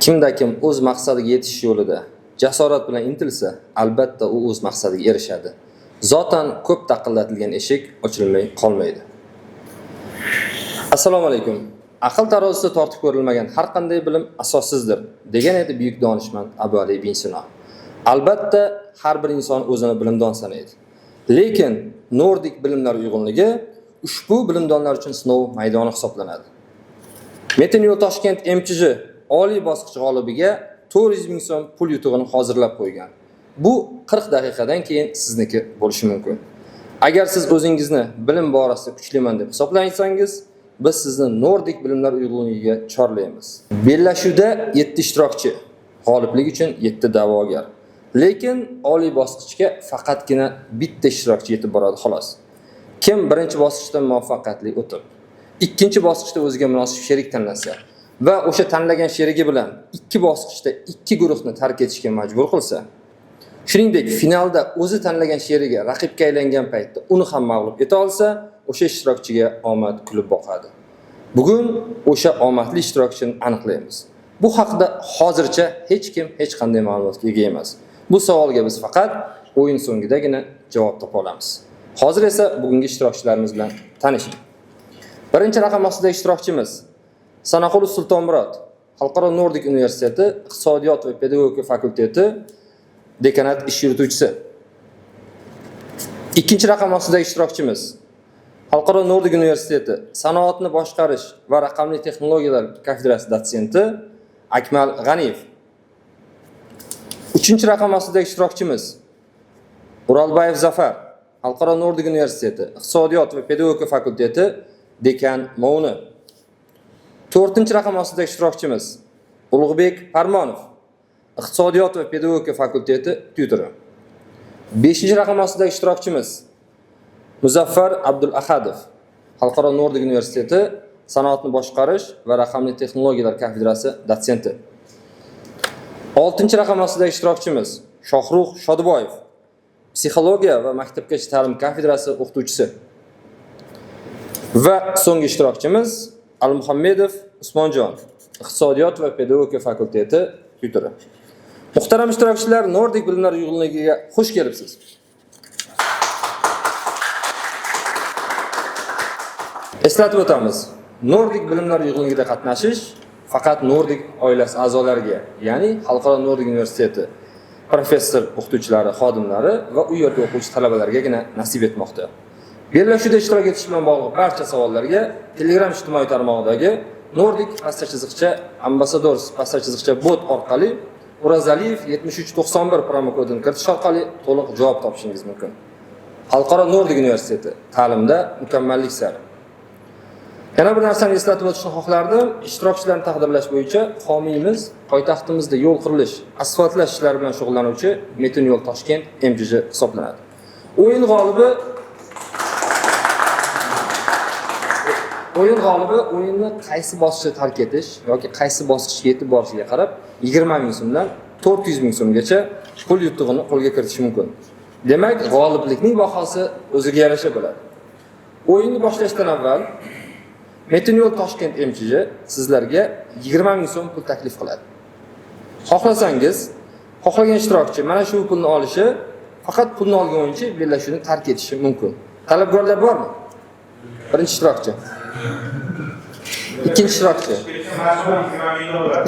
Kimda-kim o'z maqsadiga yetish yo'lida jasorat bilan intilsa, albatta u o'z maqsadiga erishadi. Zotan ko'p taqillatilgan eshik ochilmay qolmaydi. Assalomu alaykum. Aql tarozisida tortib ko'rilmagan har qanday bilim asossizdir, degan edi buyuk donishmand Abu Ali ibn Sino. Albatta har bir inson o'zini bilimdon sanaydi. Lekin Nordik bilimlar uyg'unligi ushbu bilimdonlar uchun sinov maydoni hisoblanadi. Metin yo'l Toshkent MChJ oliy bosqich g'olibiga 400 ming so'm pul yutug'ini hozirlab qo'ygan. Bu 40 daqiqadan keyin sizniki bo'lishi mumkin. Agar siz o'zingizni bilim borasida kuchliman deb hisoblaysangiz, biz sizni Nordik bilimlar uyg'unligiga chorlaymiz. Bellashuvda 7 ishtirokchi, g'oliblik uchun 7 da'vogar. Lekin oliy bosqichga faqatgina bitta ishtirokchi yetib boradi xolos. Kim birinchi bosqichda muvaffaqiyatli o'tib, ikkinchi bosqichda o'ziga munosib sherik tanlasa va o'sha tanlagan sherigi bilan ikki bosqichda ikki guruhni tark etishga majbur qilsa, shuningdek finalda o'zi tanlagan sherigi raqibga aylangan paytda uni ham mag'lub eta olsa, o'sha ishtirokchiga omad kulib boqadi. Bugun o'sha omadli ishtirokchini aniqlaymiz. Bu haqida hozircha hech kim hech qanday ma'lumotga ega emas. Bu savolga biz faqat o'yin so'ngidagina javob topa olamiz. Hozir esa bugungi ishtirokchilarimiz bilan tanishing. Birinchi raqam ostidagi ishtirokchimiz Sanoqulov Sultonmurod, Xalqaro Nordik universiteti Iqtisodiyot va pedagogika fakulteti dekanat ish yurituvchisi. Ikkinchi raqam ostidagi ishtirokchimiz Xalqaro Nordik universiteti Sanoatni boshqarish va raqamli texnologiyalar kafedrasi dotsenti Akmal G'aniyev. Uchinchi raqam ostidagi ishtirokchimiz O'rolbayev Zafar, Xalqaro Nordik universiteti Iqtisodiyot va pedagogika fakulteti dekan Mo'uni. To'rtinchi raqam ostidagi ishtirokchimiz Ulug'bek Parmonov, Iqtisodiyot va pedagogika fakulteti tutori. Beshinchi raqam ostidagi ishtirokchimiz Muzaffar Abdul Ahadov, Xalqaro Nordik universiteti Sanoatni boshqarish va raqamli texnologiyalar kafedrasi dotsenti. Oltinchi raqam ostidagi ishtirokchimiz Shohrux Shodiboyev, Psixologiya va maktabgacha ta'lim kafedrasi o'qituvchisi. Va so'nggi ishtirokchimiz Al-Muhammedov Usmonjon, Iqtisodiyot va pedagogika fakulteti tutori. Muhtaram ishtirokchilar, Nordik bilimlar uyg'unligiga xush kelibsiz. Eslatib o'tamiz. Nordik bilimlar uyg'unligida qatnashish faqat Nordik oilasi a'zolariga, ya'ni Xalqaro Nordik universiteti professor o'qituvchilari, xodimlari va u yerda o'quvchi talabalargagina nasib etmoqda. Bellashuvda ishtirok etish bilan bog'liq barcha savollarga Telegram ijtimoiy tarmog'idagi Nordik _ambassadors bot orqali Urazaliyev 7391 promo kodini kiritish orqali to'liq javob topishingiz mumkin. Xalqaro Nordik universiteti ta'limda mukammallik sari. Yana bir narsani eslatib o'tishni xohlardim. Ishtirokchilarni taqdirlash bo'yicha homiyimiz poytaxtimizda yo'l qurilish, asfaltlash ishlari bilan shug'ullanuvchi Metin yo'l Toshkent MChJ hisoblanadi. O'yin g'olibi o'yinni qaysi bosqichda tark etish yoki qaysi bosqichga yetib borishiga qarab 20 ming so'mdan 400 ming so'mgacha pul yutug'ini qo'lga kiritish mumkin. Demak, g'oliblikning bahosi o'ziga yarasha bo'ladi. O'yinni boshlashdan avval Metin yo'l Toshkent MChJ sizlarga 20 ming so'm pul taklif qiladi. Xohlasangiz, xohlagan ishtirokchi mana shu pulni olishi, faqat pulni olgan o'yinchi bellashuvni tark etishi mumkin. Talabgorlar bormi? Birinchi ishtirokchi. Ikkinchi ishtirokchi.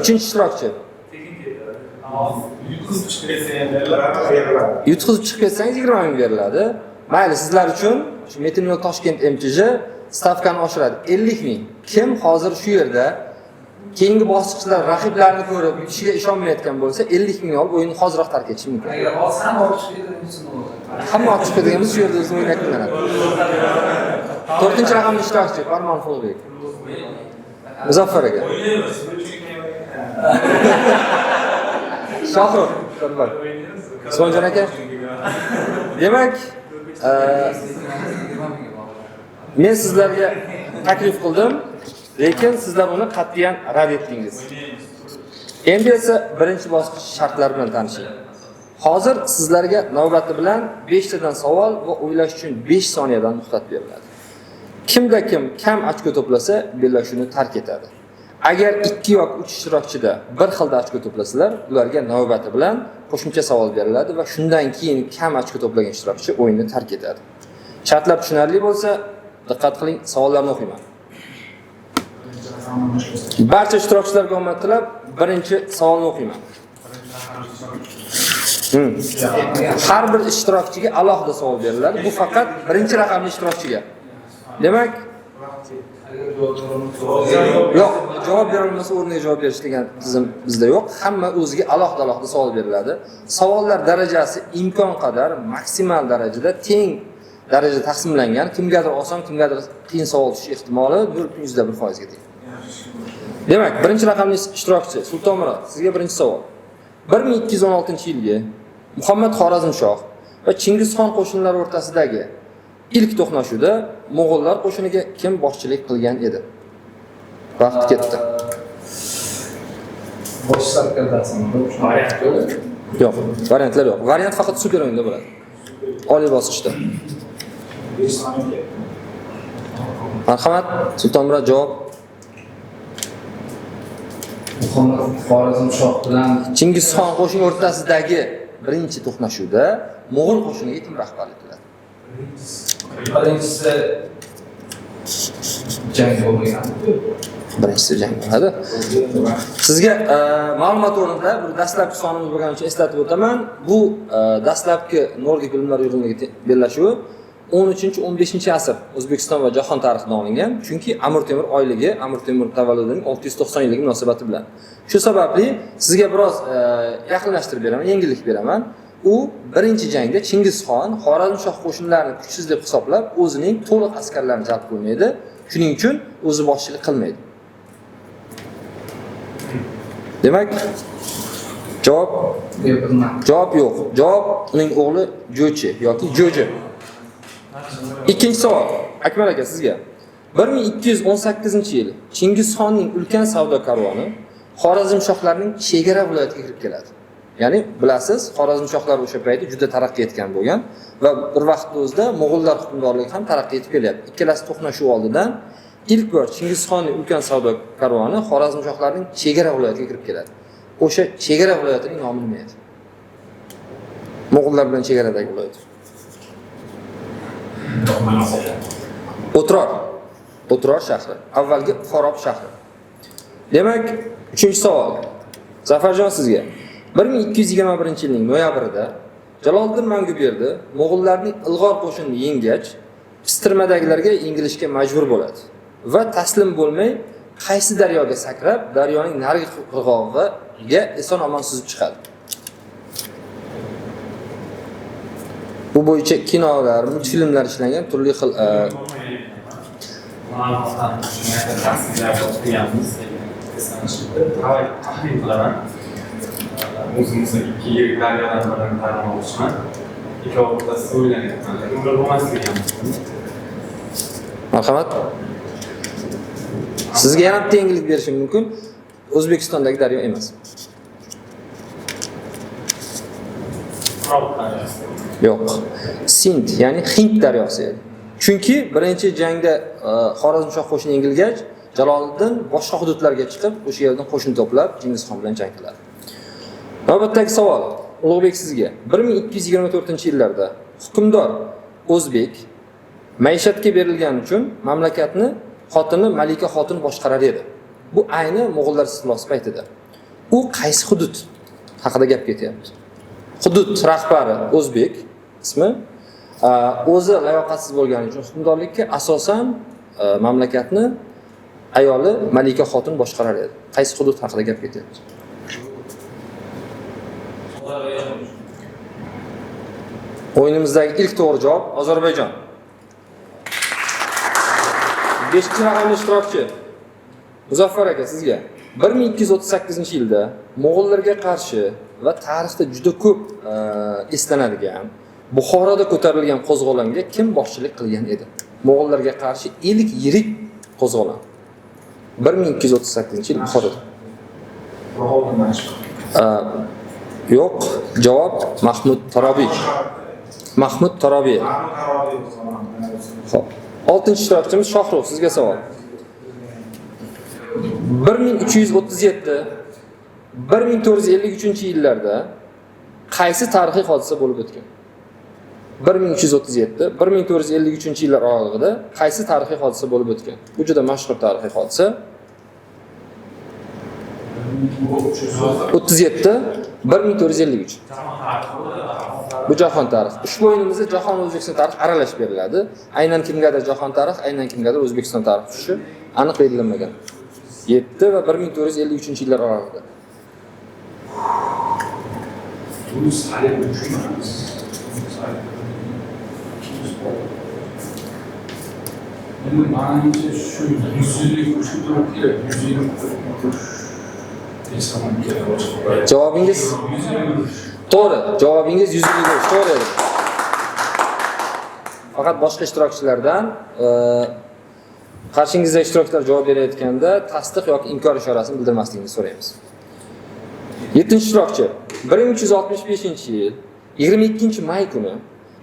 Uchinchi ishtirokchi. Yutqizib chiqib ketsangiz 20 ming beriladi. Mayli, sizlar uchun shu Metin yo'l Toshkent MChJ stavkani oshiradi 50 ming. Kim hozir shu yerda keyingi bosqichlar raqiblarini ko'rib yutishiga ishonmayotgan bo'lsa 50 ming olib o'yinni hoziroq tark etishi mumkin. Agar olsam olib chiqadigan Hamma olib chiqadiganimiz shu yerda o'zini o'ynab qilinadi. To'rtinchi raqamli ishtirokchi Farmon Ulug'bek. Muzaffar aka. Shohrux Shodiboyev. Usmonjon aka. Demak, men sizlarga taklif qildim, lekin sizlar uni qat'iyan rad etdingiz. Endi esa birinchi bosqich shartlari bilan tanishing. Hozir sizlarga navbati bilan 5 tadan savol va o'ylash uchun 5 soniyadan muhlat beriladi. Kimda kim kam ochko to'plasa, bellashuvni tark etadi. Agar 2 yoki 3 ishtirokchida bir xilda ochko to'plasalar, ularga navbati bilan qo'shimcha savol beriladi va shundan keyin kam ochko to'plagan ishtirokchi o'yinni tark etadi. Shartlar tushunarli bo'lsa, diqqat qiling, savollarni o'qiyman. Barcha ishtirokchilarga omad tilab, birinchi savolni o'qiyman. Har bir ishtirokchiga alohida savol beriladi. Bu faqat birinchi raqamli ishtirokchiga. Demak, yo'q, javob berilmasa o'rniga javob berish degan tizim bizda yo'q. Hamma o'ziga alohida savol beriladi. Savollar darajasi imkon qadar maksimal darajada teng darajada taqsimlangan. Kimgadir oson, kimgadir qiyin savol tushish ehtimoli 0.1% ga teng. Demak, birinchi raqamli ishtirokchi Sultonmurod, sizga birinchi savol. 1216-yilgi Muhammad Xorazmshoh va Chingizxon qo'shinlari o'rtasidagi ilk to'qnashuvda Mo'g'ullar qo'shiniga kim boshchilik qilgan edi? Vaqt ketdi. Bosh sarkardasimi? Yo'q, variantlar yo'q. Variant faqat super o'yinda bo'ladi. Oliy bosqichda. Marhamat, Sultonmurod javob. Muhammad Xorazmshoh bilan Chingizxon qo'shini o'rtasidagi birinchi to'qnashuvda Mo'g'ul qo'shiniga kim rahbarlik qiladi? birinchisi jang bo'lgan. Birinchisi jang bo'ladi. Sizga ma'lumot o'rnida bir dastlabki sonimiz bo'lgani uchun eslatib o'taman. Bu dastlabki Norveg bilimlar yig'iniga bellashuvi 13-15-asr O'zbekiston va jahon tarixidan olingan. Chunki Amir Temur oyligi, Amir Temur tavalludining 690 yilligi munosabati bilan. Shu sababli sizga biroz yaqinlashtirib beraman, yengillik beraman. U birinchi jangda Chingizxon Xorazmshoh qo'shinlarini kuchsiz deb hisoblab, o'zining to'liq askarlarini jalb qilmaydi. Shuning uchun o'zi boshchilik qilmaydi. Demak, javob yo'q. Javob uning o'g'li Jo'chi yoki Jo'ji. Ikkinchi savol. Akmal aka sizga. 1218-yil Chingizxonning ulkan savdo karvoni Xorazmshohlarning chegara viloyatiga kirib keladi. Ya'ni bilasiz, Xorazmshohlar o'sha paytda juda taraqqiy etgan bo'lgan va bir vaqtda o'zida Mo'g'ullar hukmdorligi ham taraqqiy etib kelyapti. Ikkalasi to'qnashuv oldidan ilk bor Chingizxonning ulkan savdo karvoni Xorazmshohlarning chegara viloyatiga kirib keladi. O'sha chegara viloyatining nomi nima edi? Mo'g'ullar bilan chegaradagi viloyat. O'tror shahri. Avvalgi Forob shahri. Demak, 3-savol. Zafarjon sizga. 1221-yilning noyabrida Jaloliddin Manguberdi Mo'g'ullarning ilg'or qo'shinini yengach, pistirmadagilarga yengilishga majbur bo'ladi va taslim bo'lmay qaysi daryoga sakrab, daryoning narigi qirg'og'iga eson-omon suzib chiqadi. Bu bo'yicha kinolar, multfilmlar ishlangan, turli xil o'zimizga 2 yirik daryodan birini ta'lim olishman. Ikkovi o'rtasida o'ylanyapman. Ular bo'lmasligi ham. Marhamat. Sizga yana bitta yangilik berishim mumkin. O'zbekistondagi daryo emas. Yo'q. Sind, ya'ni Hind daryosi edi. Chunki birinchi jangda Xorazmshoh qo'shini yengilgach, Jaloliddin boshqa hududlarga chiqib, o'sha yerdan qo'shin to'plab Chingizxon bilan jang qiladi. Navbatdagi savol. Ulug'bek sizga. 1224-yillarda hukmdor o'zbek maishatga berilgani uchun mamlakatni xotini Malika xotin boshqarar edi. Bu ayni Mo'g'ullar istilosi paytida. U qaysi hudud haqida gap ketyapti? Hudud rahbari o'zbek ismi o'zi layoqatsiz bo'lgani uchun hukmdorlikka asosan mamlakatni ayoli Malika xotin boshqarar edi. Qaysi hudud haqida gap ketyapti? O'yinimizdagi ilk to'g'ri javob Ozarbayjon. 5-raqamli ishtirokchi Muzaffar aka sizga. 1238-yilda Mo'g'ullarga qarshi va tarixda juda ko'p eslanadigan Buxoroda ko'tarilgan qo'zg'olonga kim boshchilik qilgan edi? Mo'g'ullarga qarshi ilk yirik qo'zg'olon. 1238-yil Buxoroda. Yo'q, javob Mahmud Torobiy. Mahmud Torobiy. Xo'p. 6-ishtirokchimiz Shohrux, sizga savol. 1337 1453-yillarda qaysi tarixiy hodisa bo'lib o'tgan? 1337 1453-yillar oralig'ida qaysi tarixiy hodisa bo'lib o'tgan? Bu juda mashhur tarixiy hodisa. 37 1453. Bu jahon tarixi. Ushbu o'yinimizda jahon va O'zbekiston tarixi aralash beriladi. Aynan kimgadir jahon tarixi, aynan kimgadir O'zbekiston tarixi tushishi aniq belgilanmagan. 7 va 1453-yillar oralig'ida. Manimcha shu 100 yillik urush turib kerak, 100 yillik urush. Javobingiz to'g'ri. Javobingiz 100 yillik urush. To'g'ri edi. Faqat boshqa ishtirokchilardan qarshingizda ishtirokchilar javob berayotganda tasdiq yoki inkor ishorasini bildirmasligingizni so'raymiz. 7-ishtirokchi 1365-yil 22-may kuni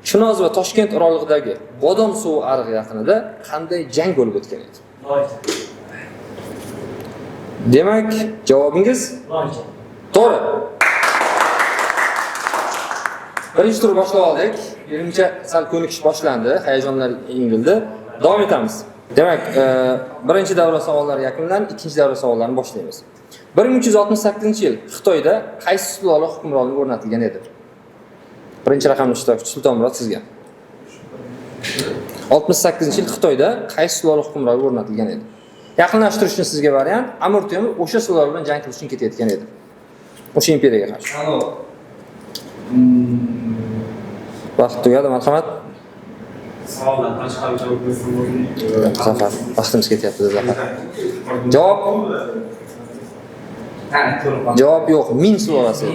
Chinoz va Toshkent oralig'idagi Bodom suvi arig'i yaqinida qanday jang bo'lib o'tgan edi? Demak, javobingiz to'g'ri. Birinchi tur boshlab oldik. Birinchi sal ko'nikish boshlandi, hayajonlar yengildi. Davom etamiz. Demak, birinchi davra savollari yakunlandi, ikkinchi davra savollarini boshlaymiz. 1368-yil Xitoyda qaysi sulola hukmronligi o'rnatilgan edi? Birinchi raqamli ishtirokchi Sultonmurod sizga. 68-yil Xitoyda qaysi sulola hukmronligi o'rnatilgan edi? Yaqinlashtirish uchun sizga variant Amir Temur o'sha sulola bilan jang qilish uchun ketayotgan edi. O'sha imperiyaga qarshi. Vaqt tugadi, marhamat. Savoldan tashqari javob bersam bo'ladimi? Zafar, vaqtimiz ketyapti, Zafar. Javob? Javob yo'q, Ming sulolasi.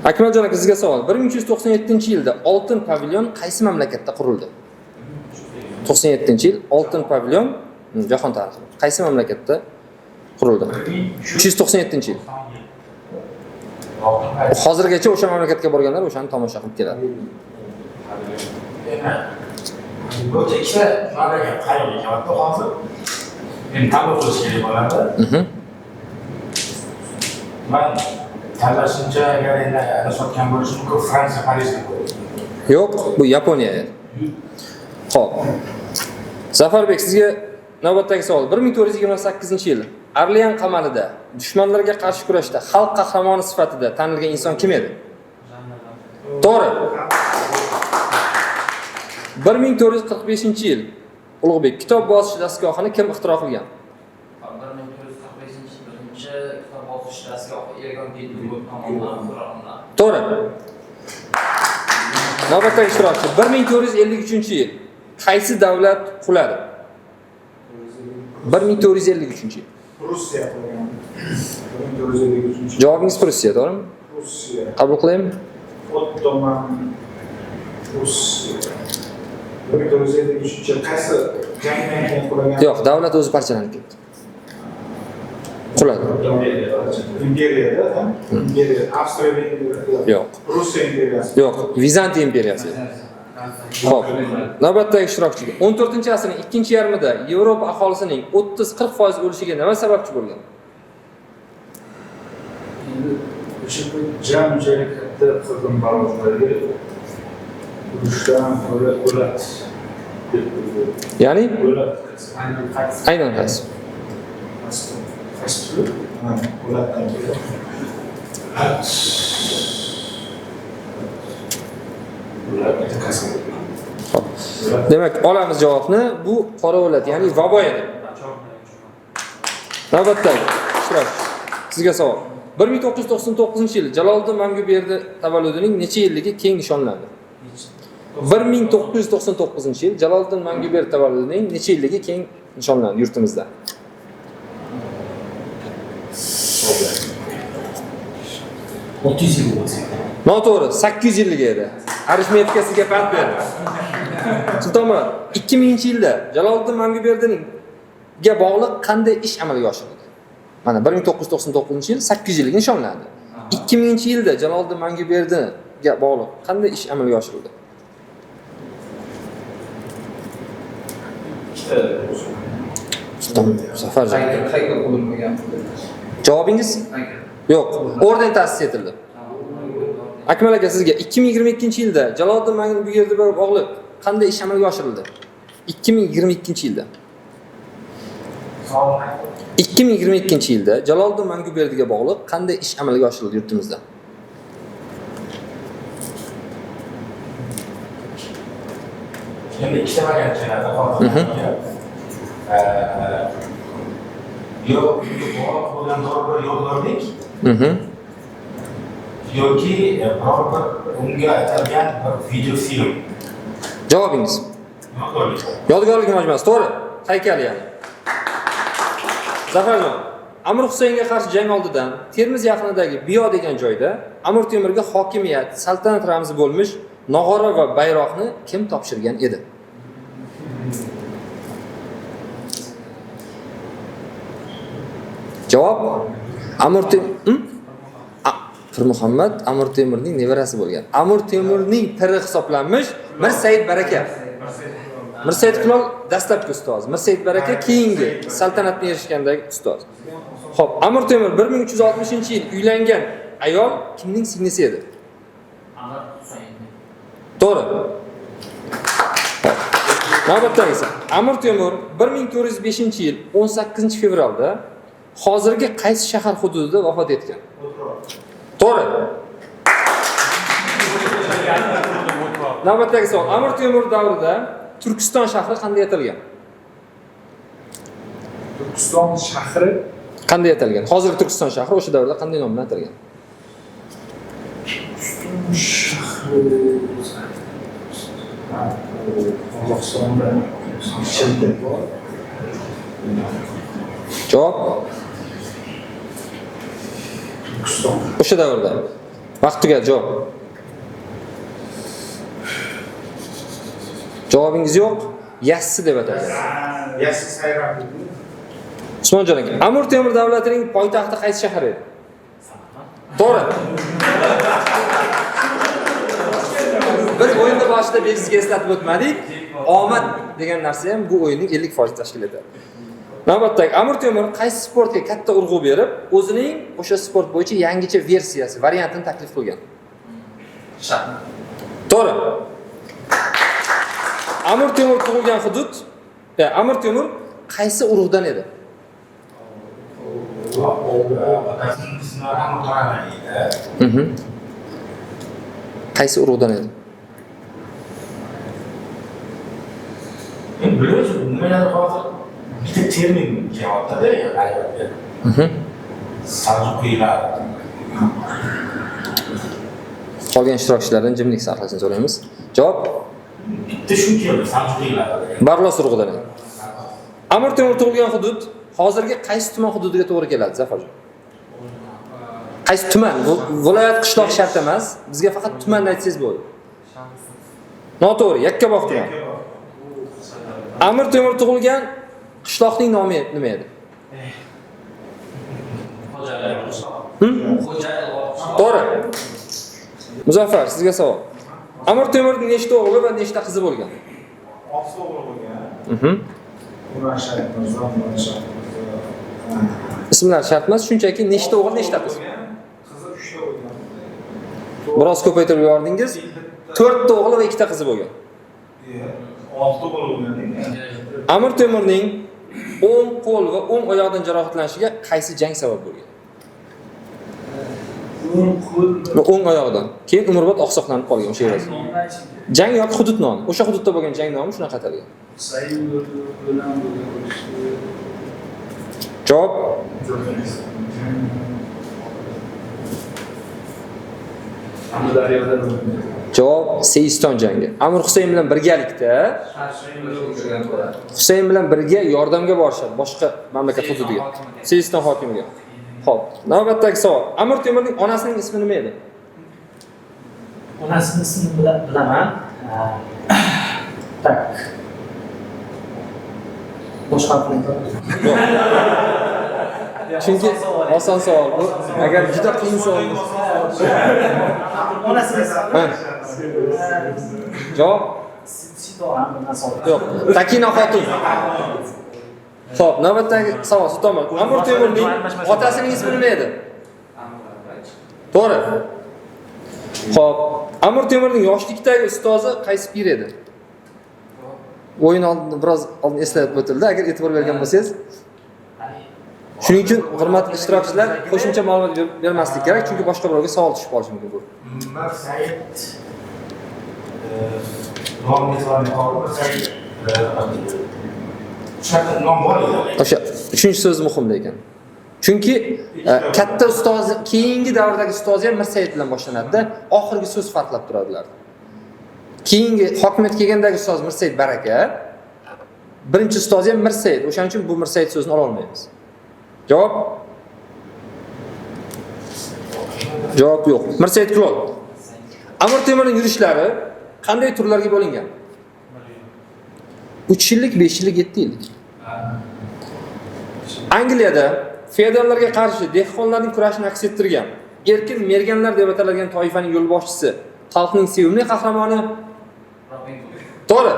Akmaljon aka, sizga savol. 1397-yilda Oltin pavilyon qaysi mamlakatda qurildi? 97-yil Oltin pavilyon jahon tarixi. Qaysi mamlakatda qurildi? 397-yil. Hozirgacha o'sha mamlakatga borganlar o'shani tomosha qilib keladi. Bu ikkita mamlakat qayerga kelyapti hozir? Men qabul qilish kerak bo'ladi. Men tanlashimcha agar endi adashayotgan bo'lishim mumkin, Fransiya Parijda qo'ydim. Yo'q, bu Yaponiya edi. Xo'p. Zafarbek, sizga navbatdagi savol. 1428-yil Arlian qamalida dushmanlarga qarshi kurashda xalq qahramoni sifatida tanilgan inson kim edi? To'g'ri. 1445-yil Ulug'bek kitob bosish dastgohini kim ixtiro qilgan? 1445-yil birinchi kitob bosish dastgohi Ergon Gedulov tomonidan ixtiro qilingan. To'g'ri. Navbatdagi ishtirokchi 1453-yil qaysi davlat quladi? 1453-yil. Rossiya qilgan. 1453. Javobingiz Rossiya, to'g'rimi? Rossiya. Qabul qilaymi? Ottoman Rossiya. 1453 qaysi jangdan keyin qulagan? Yo'q, davlat o'zi parchalanib ketdi. Quladi. Imperiyada, Imperiya, Avstriya imperiyasi. Yo'q. Rossiya imperiyasi. Yo'q, Vizantiya imperiyasi. Xo'p. Navbatdagi ishtirokchiga 14-asrning ikkinchi yarmida Yevropa aholisining 30-40% o'lishiga nima sababchi bo'lgan? Endi o'sha jam-joyga katta qirg'in barozlariga urushdan ko'ra o'lat deb o'ylayman. Ya'ni O'lat aynan qaysi? o'latdan keladi. Demak, olamiz javobni. Bu qora o'lat, ya'ni vabo edi. Navbatdagi ishtirokchi. Sizga savol. 1999-yil Jaloliddin Manguberdi tavalludining necha yilligi keng nishonlandi? 1999-yil Jaloliddin Manguberdi tavalludining necha yilligi keng nishonlandi yurtimizda? Noto'g'ri, 800 yilligi edi. Arifmetika sizga pand berdi. Sultonmurod, 2000-yilda Jaloliddin Manguberdining ga bog'liq qanday ish amalga oshirildi? Mana 1999-yil 800 yillik nishonlandi. 2000-yilda Jaloliddin Manguberdiga bog'liq qanday ish amalga oshirildi? Tamam, Zafarjon. Haykal qurilmagan. Javobingiz? Haykal. Yo'q, orden ta'sis etildi. Akmal aka, sizga 2022-yilda Jaloliddin Manguberdiyev o'g'li qanday ish amalga oshirildi? 2022-yilda. 2022-yilda Jaloliddin Manguberdiyevga bog'liq qanday ish amalga oshirildi yurtimizda? Endi ikkita variant keladi hozir. Yo bog'liq bo'lgan biror bir yo'llarlik yoki biror bir unga atalgan bir video film. Javobingiz? Yodgorlik majmuasi, to'g'ri. Haykal ya'ni. Zafarjon, Amir Husaynga qarshi jang oldidan Termiz yaqinidagi Biyo degan joyda Amir Temurga hokimiyat, saltanat ramzi bo'lmish nog'ora va bayroqni kim topshirgan edi? Javob: Amir Temur. Pir Muhammad Amir Temurning nevarasi bo'lgan. Amir Temurning piri hisoblanmish Mir Said Baraka. Mir Said Qulol dastlabki ustoz, Mir Said Baraka keyingi saltanatga erishgandagi ustoz. Xo'p, Amir Temur 1360-yil uylangan ayol kimning singlisi edi? Amir Husayn. To'g'ri. Navbatdagisi. Amir Temur 1405-yil 18-fevralda hozirgi qaysi shahar hududida vafot etgan? To'g'ri. Navbatdagi savol. Amir Temur davrida Turkiston shahri qanday atalgan? Turkiston shahri Qanday atalgan? Hozirgi Turkiston shahri o'sha davrda qanday nom bilan atalgan? Qozog'istonda ichida bor. Javob: Turkiston. o'sha davrda. Vaqt tugadi, javob. Javobingiz yo'q. Yassi deb atalgan. Yassi sayram. Usmonjon aka, Amir Temur davlatining poytaxti qaysi shahar edi? To'g'ri. Biz o'yinda boshida belgisiga eslatib o'tmadik. Omad degan narsa ham bu o'yinning 50% tashkil etadi. Navbatdagi Amir Temur qaysi sportga katta urg'u berib, o'zining o'sha sport bo'yicha yangicha versiyasi, variantini taklif qilgan? Shaxmat. To'g'ri. Amir Temur tug'ilgan hudud, Amir Temur qaysi urug'dan edi? Otasining ismi ham To'ramaydi. Qaysi urug'dan edi? Men bilmayman, nimalar hozir bitta termin kelyapti-da, ayolga. Saljuqiylar. Qolgan ishtirokchilardan jimlik saqlashni so'raymiz. Javob: Bitta shu keldi, Saljuqiylar. Barlos urug'idan edi. Amir Temur tug'ilgan hudud hozirgi qaysi tuman hududiga to'g'ri keladi, Zafarjon? Qaysi tuman? Viloyat, qishloq shart emas. Bizga faqat tumanni aytsangiz bo'ladi. Noto'g'ri, Yakkabog' tuman. Amir Temur tug'ilgan qishloqning nomi nima edi? To'g'ri. Muzaffar, sizga savol. Amir Temurning nechta o'g'li va nechta qizi bo'lgan? 6 o'g'li bo'lgan. Urashak Mirzo, Urashak Mirzo. Ismlar shart emas, shunchaki nechta o'g'il, nechta qiz? Qizi 3 ta bo'lgan. Biroz ko'paytirib yubordingiz. 4 ta o'g'il va 2 ta qizi bo'lgan. 6 o'g'li bo'lgan. Amir Temurning o'ng qo'l va o'ng oyoqdan jarohatlanishiga qaysi jang sabab bo'lgan? O'ng oyoqdan. Keyin umrbod oqsoqlanib qolgan o'sha yerda. Jang yoki hudud nomi. O'sha hududda bo'lgan jang nomi shunaqa atalgan. Javob: Javob Seiston jangi. Amir Husayn bilan birgalikda Husayn bilan birga yordamga borishadi boshqa mamlakat hududiga. Seiston hokimiga. Xo'p, navbatdagi savol. Amir Temurning onasining ismi nima edi? Onasining ismini bilaman. Tak. Boshqa Chunki oson savol bu. Agar juda qiyin savol bo'lsa. onasining Javob: Sitoran nasol. yo'q. Takina xotun. Xo'p, navbatdagi savol Sultonbek. Amir Temurning otasining ismi nima edi? To'g'ri. Xo'p, Amir Temurning yoshlikdagi ustozi qaysi pir edi? O'yin oldin biroz oldin eslatib o'tildi, agar e'tibor bergan bo'lsangiz. Shuning uchun hurmatli ishtirokchilar, qo'shimcha ma'lumot bermaslik kerak, chunki boshqa birovga savol tushib qolishi mumkin bu. O'sha 3-so'z muhim ekan. Chunki katta ustoz, keyingi davrdagi ustozi ham Mirsaid bilan boshlanadi-da, oxirgi so'z farqlab turadilar. Keyingi hokimiyat kelgandagi ustoz Mirsaid Baraka, birinchi ustozi ham Mirsaid. O'shaning uchun bu Mirsaid so'zini ola olmaymiz. Javob? Javob yo'q. Mirsaid Kulol. Amir Temurning yurishlari qanday turlarga bo'lingan? 3 yillik, 5 yillik, 7 yillik. Angliyada feodallarga qarshi dehqonlarning kurashini aks ettirgan erkin merganlar deb ataladigan toifaning yo'lboshchisi, xalqning sevimli qahramoni. To'g'ri.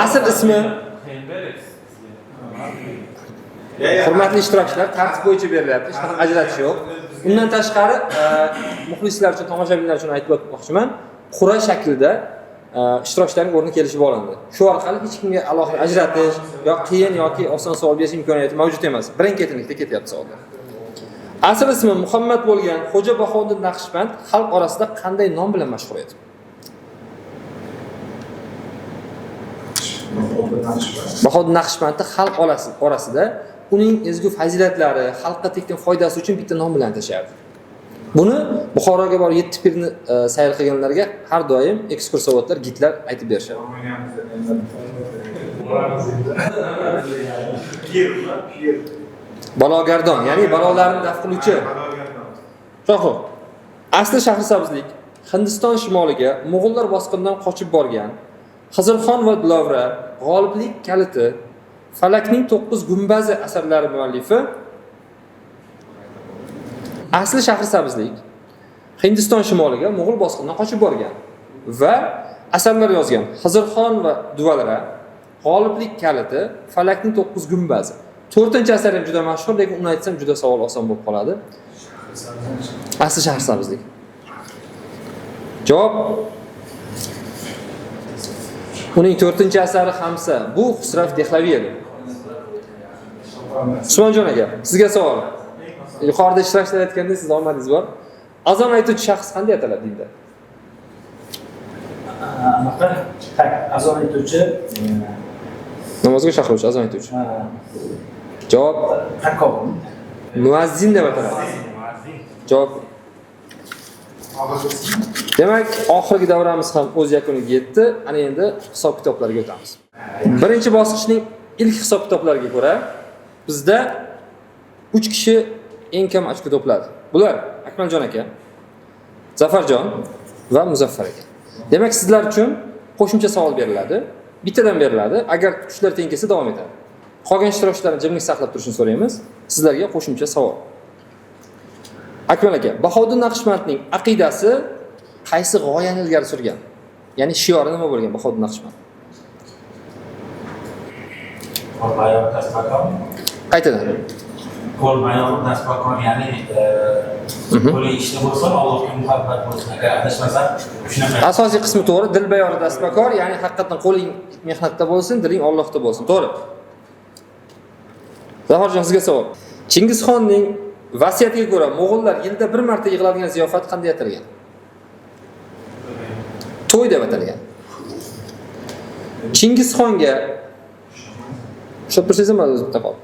Asl ismi hurmatli ishtirokchilar, tartib bo'yicha berilyapti, hech qanaqa ajratish yo'q. Undan tashqari, muxlislar uchun, tomoshabinlar uchun aytib o'tmoqchiman, qur'a shaklida ishtirokchilarning o'rni kelishib olindi. Shu orqali hech kimga alohida ajratish yoki qiyin yoki oson savol berish imkoniyati mavjud emas. Birin-ketinlikda ketyapti savollar. Asl ismi Muhammad bo'lgan Xo'ja Bahodir Naqshband xalq orasida qanday nom bilan mashhur edi? Bahodir Naqshbandni xalq orasida uning ezgu fazilatlari, xalqqa tekkan foydasi uchun bitta nom bilan atashardi. Buni Buxoroga borib 7 pirni sayr qilganlarga har doim ekskursiovotlar, gidlar aytib berishadi. Balogardon, ya'ni balolarni daf qiluvchi. Sho'x. Asli Shahrisabzlik Hindiston shimoliga Mo'g'ullar bosqinidan qochib borgan Xizrxon va Dilovra, G'oliblik kaliti, Falakning 9 gumbazi asarlari muallifi. Asli Shahrisabzlik Hindiston shimoliga Mo'g'ul bosqinidan qochib borgan va asarlar yozgan. Xizrxon va Dilovra, G'oliblik kaliti, Falakning 9 gumbazi. 4-asar ham juda mashhur, lekin uni aytsam juda savol oson bo'lib qoladi. Asli Shahrisabzlik. Javob uning 4-asari Hamsa. Bu Xusrav Dehlaviy edi. Usmonjon aka, sizga savol. Yuqorida ishtirokchilar aytgandek, siz omadingiz bor. Azon aytuvchi shaxs qanday ataladi dinda? Azon aytuvchi Namozga chaqiruvchi, azon aytuvchi. Javob takob. muazzin deb ataladi. Javob. Demak, oxirgi davramiz ham o'z yakuniga yetdi. Ana endi hisob-kitoblarga o'tamiz. Birinchi bosqichning ilk hisob-kitoblariga ko'ra bizda 3 kishi eng kam ochko to'pladi. Bular Akmaljon aka, Zafarjon va Muzaffar aka. Demak, sizlar uchun qo'shimcha savol beriladi. Bittadan beriladi. Agar kuchlar teng kelsa davom etadi. Qolgan ishtirokchilarni jimlik saqlab turishni so'raymiz. Sizlarga qo'shimcha savol. Akmal aka, Bahodir Naqshbandning aqidasi qaysi g'oyani ilgari surgan? Ya'ni shiori nima bo'lgan Bahodir Naqshband? Qo'lbayon tasbakon. Qaytadan. Qo'lbayon tasbakon, ya'ni qo'li ishli bo'lsin, Allohga muhabbat bo'lsin. Agar adashmasam, shunaqa. Asosiy qismi to'g'ri, dilbayori dasbakor, ya'ni haqiqatan qo'ling mehnatda bo'lsin, diling Allohda bo'lsin. To'g'ri. Zafarjon, sizga savol. Chingizxonning vasiyatiga ko'ra Mo'g'ullar yilda bir marta yig'iladigan ziyofat qanday atalgan? To'y deb atalgan. Chingizxonga Sho'pirsiz emas o'zim taqol.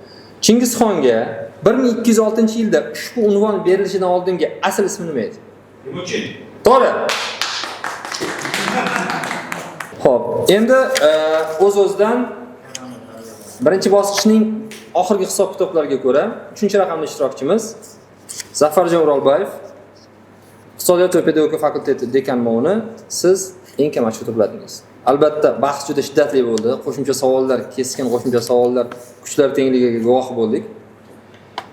Chingizxonga 1206-yilda ushbu unvon berilishidan oldingi asl ismi nima edi? Temujin. To'g'ri. Xo'p, endi o'z-o'zidan birinchi bosqichning oxirgi hisob-kitoblariga ko'ra 3-raqamli ishtirokchimiz Zafarjon O'rolboyev, Iqtisodiyot va pedagogika fakulteti dekan ma'muri, siz eng kam ochko to'pladingiz. Albatta, bahs juda shiddatli bo'ldi. Qo'shimcha savollar, keskin qo'shimcha savollar, kuchlar tengligiga guvoh bo'ldik.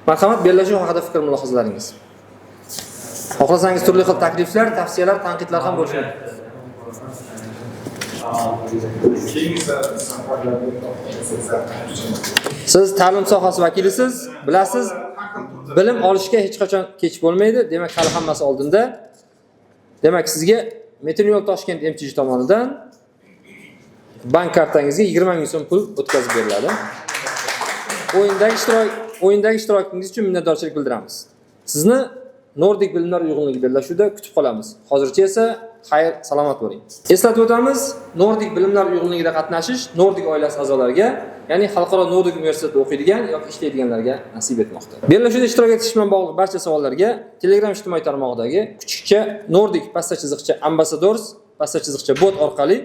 Marhamat, bellashuv haqida fikr mulohazalaringiz. Xohlasangiz turli xil takliflar, tavsiyalar, tanqidlar ham bo'lishi mumkin. Keyingi safarlarda to'xtalsak, Siz ta'lim sohasi vakilisiz, bilasiz, bilim olishga hech qachon kech bo'lmaydi. Demak, hali hammasi oldinda. Demak, sizga Metin yo'l Toshkent MTJ tomonidan bank kartangizga 20 ming so'm pul o'tkazib beriladi. O'yindagi ishtirokingiz uchun minnatdorchilik bildiramiz. Sizni Nordic bilimlar uyg'unligi bellashuvida kutib qolamiz. Hozircha esa xayr, salomat bo'ling. Eslatib o'tamiz, Nordic bilimlar uyg'unligida qatnashish Nordic oilasi a'zolariga, ya'ni xalqaro Nordic universitetida o'qiydigan yoki ishlaydiganlarga nasib etmoqda. Bellashuvda ishtirok etish bilan bog'liq barcha savollarga Telegram ijtimoiy tarmog'idagi kuchukcha Nordic pasta chiziqcha ambassadors pasta chiziqcha bot orqali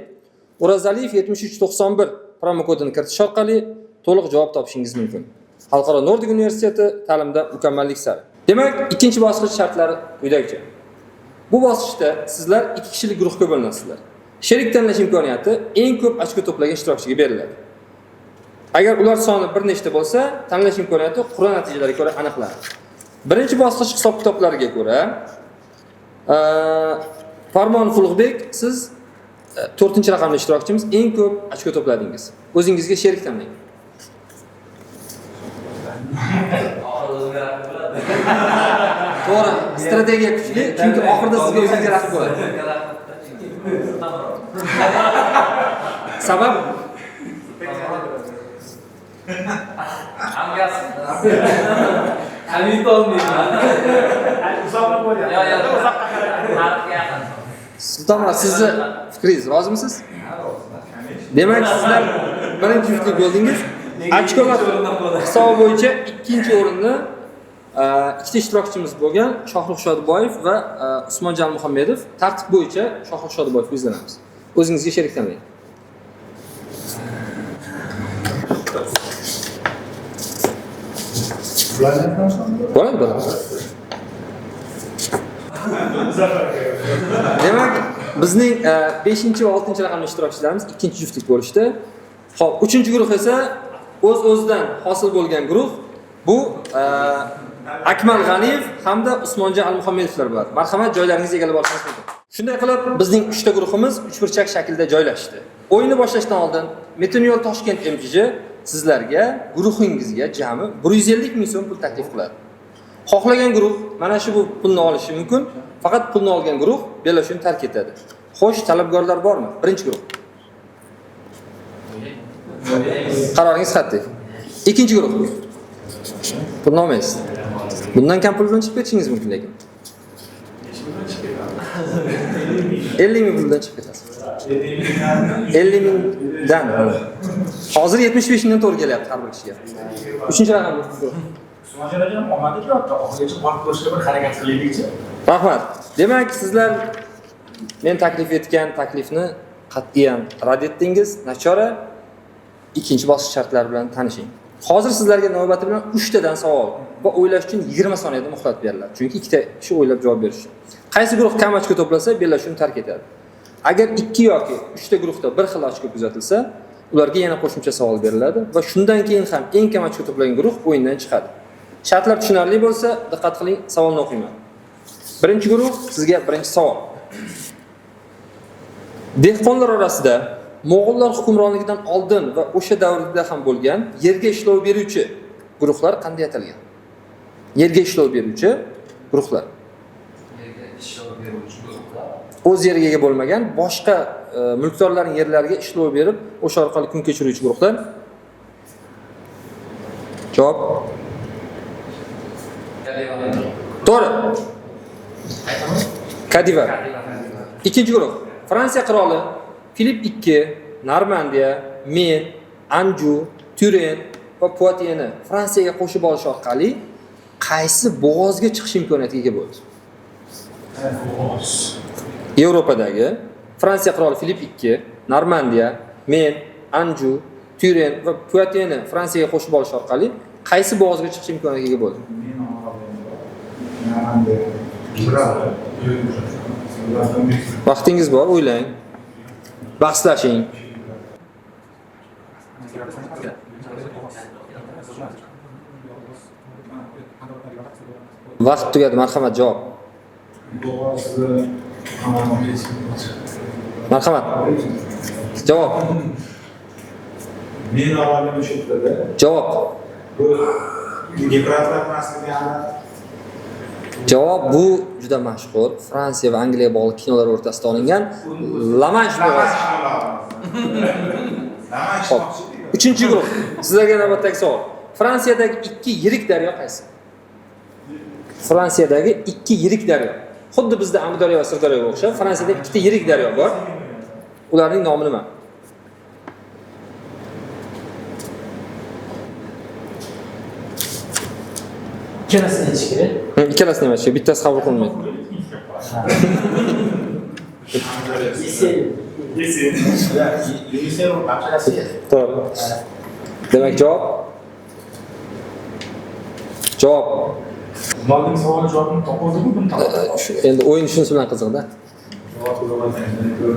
O'razaliyev 7391 promo kodini kiritish orqali to'liq javob topishingiz mumkin. Xalqaro Nordic universiteti ta'limda mukammallik sari. Demak, ikkinchi bosqich shartlari quyidagicha. Bu bosqichda sizlar 2 kishilik guruhga bo'linasizlar. Sherik tanlash imkoniyati eng ko'p ochko to'plagan ishtirokchiga beriladi. Agar ular soni bir nechta bo'lsa, tanlash imkoniyati qur'a natijalariga ko'ra aniqlanadi. Birinchi bosqich hisob-kitoblariga ko'ra, Farmonov Ulug'bek, siz 4-raqamli ishtirokchimiz, eng ko'p ochko to'pladingiz. O'zingizga sherik tanlang. To'g'ri, strategiya kuchli, chunki oxirida sizga o'zingizga raqib bo'ladi. Sabab Sultonlar, sizni fikringiz rozimisiz? Demak, sizlar birinchi juftlik bo'ldingiz. Ochkolar hisobi bo'yicha ikkinchi o'rinni ikkita ishtirokchimiz bo'lgan Shohruh Shodiboyev va Usmonjon Muhammedov. Tartib bo'yicha Shohruh Shodiboyevga izlanamiz. O'zingizga sherik tanlang. Bo'ladi. Demak, bizning 5 va 6 raqamli ishtirokchilarimiz ikkinchi juftlik bo'lishdi. Xo'p, 3-guruh esa o'z-o'zidan hosil bo'lgan guruh. Bu Akmal G'aniyev hamda Usmonjon Al-Muhammedovlar bo'ladi. Marhamat, joylaringizni egallab olishingiz mumkin. Shunday qilib, bizning 3 ta guruhimiz uchburchak shaklda joylashdi. O'yinni boshlashdan oldin Metin yo'l Toshkent MTJ sizlarga guruhingizga jami 150 ming so'm pul taklif qiladi. Xohlagan guruh mana shu bu pulni olishi mumkin. Faqat pulni olgan guruh bellashuvni tark etadi. Xo'sh, talabgorlar bormi? Birinchi guruh. Qaroringiz qat'iy. Ikkinchi guruh. Pulni olmaysiz. Bundan kam pul bilan chiqib ketishingiz mumkin lekin. 50 ming puldan chiqib ketasiz. 50 mingdan. Hozir 75 mingdan to'g'ri kelyapti har bir kishiga. 3-raqam guruh. Usmonjon omadi yo'qda, oxirigacha borib ko'rishga bir harakat qilaylikchi. Rahmat. Demak, sizlar men taklif etgan taklifni qat'iyan rad etdingiz. Nachora ikkinchi bosqich shartlari bilan tanishing. Hozir sizlarga navbati bilan 3 tadan savol va o'ylash uchun 20 soniyada muhlat beriladi. Chunki ikkita kishi o'ylab javob berishi. Qaysi guruh kam ochko to'plasa, bellashuvni tark etadi. Agar 2 yoki 3 ta guruhda bir xil ochko kuzatilsa, ularga yana qo'shimcha savol beriladi va shundan keyin ham eng kam ochko to'plagan guruh o'yindan chiqadi. Shartlar tushunarli bo'lsa, diqqat qiling, savolni o'qiyman. Birinchi guruh, sizga birinchi savol. Dehqonlar orasida Mo'g'ullar hukmronligidan oldin va o'sha davrda ham bo'lgan yerga ishlov beruvchi guruhlar qanday atalgan? Yerga ishlov beruvchi guruhlar. Yerga ishlov beruvchi guruhlar. O'z yeriga ega bo'lmagan, boshqa mulkdorlarning yerlariga ishlov berib, o'sha orqali kun kechiruvchi guruhlar. Javob. To'g'ri. Kadiva. Ikkinchi guruh. Fransiya qiroli Filip II, Normandiya, Men, Anju, Turin va Poitienni Fransiyaga qo'shib olish orqali qaysi bo'g'ozga chiqish imkoniyatiga ega bo'ldi? Yevropadagi Fransiya qiroli Filip II, Normandiya, Men, Anju, Turin va Poitienni Fransiyaga qo'shib olish orqali qaysi bo'g'ozga chiqish imkoniyatiga ega bo'ldi? Vaqtingiz bor, o'ylang. Bahslashing. Vaqt tugadi, marhamat, javob. Marhamat. Javob. Men olim o'sha yerda. Javob. Bu Gipratlar masligi ham Javob bu juda mashhur. Fransiya va Angliya bog'liq kinolar o'rtasida olingan La Manche bo'g'ozi. Xo'p. 3-guruh. Sizlarga navbatdagi savol. Fransiyadagi ikki yirik daryo qaysi? Fransiyadagi ikki yirik daryo. Xuddi bizda Amudaryo va Sirdaryoga o'xshab, Fransiyada ikkita yirik daryo bor. Ularning nomi nima? Ikkalasini aytish kerak. Ikkalasini emas, bittasi qabul qilinmaydi. To'g'ri. Demak, javob. Javob. Molding savol javobini topoldiku buni. Endi o'yin shunisi bilan qiziqda.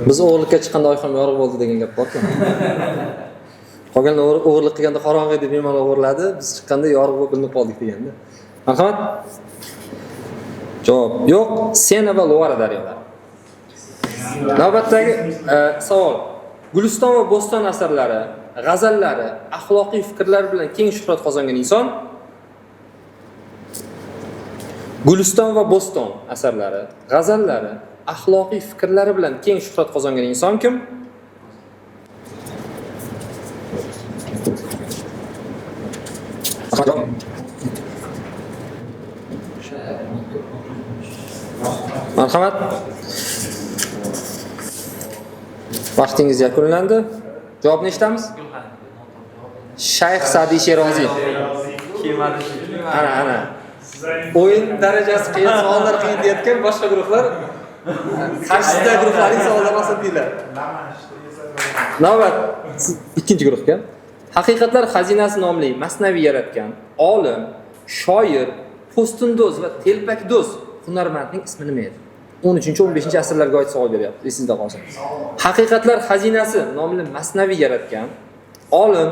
Biz o'g'irlikka chiqqanda oyxon yorug' bo'ldi degan gap bor-ku. Qolgan o'g'irlik qilganda qorong'i edi, bemalol o'g'irladi, biz chiqqanda yorug' bo'lib bilinib qoldik deganda. Marhamat. Javob yo'q, Sena va Loara daryolari. Navbatdagi savol. Guliston va Bo'ston asarlari, g'azallari, axloqiy fikrlar bilan keng shuhrat qozongan inson Guliston va Bo'ston asarlari, g'azallari, axloqiy fikrlari bilan keng shuhrat qozongan inson kim? Marhamat. Vaqtingiz yakunlandi. Javobni eshitamiz. Shayx Sa'diy Sheroziy. Ana. O'yin darajasi qiyin, savollar qiyin deyotgan boshqa guruhlar qarshisida guruhlarning savollarini osatdilar. Navbat ikkinchi guruhga. Haqiqatlar xazinasi nomli masnaviy yaratgan olim, shoir, postundoz va telpakdoz hunarmandning ismi nima edi? 13-15 asrlarga oid savol beryapti. Esingizda qolsin. Haqiqatlar xazinasi nomli masnaviy yaratgan olim,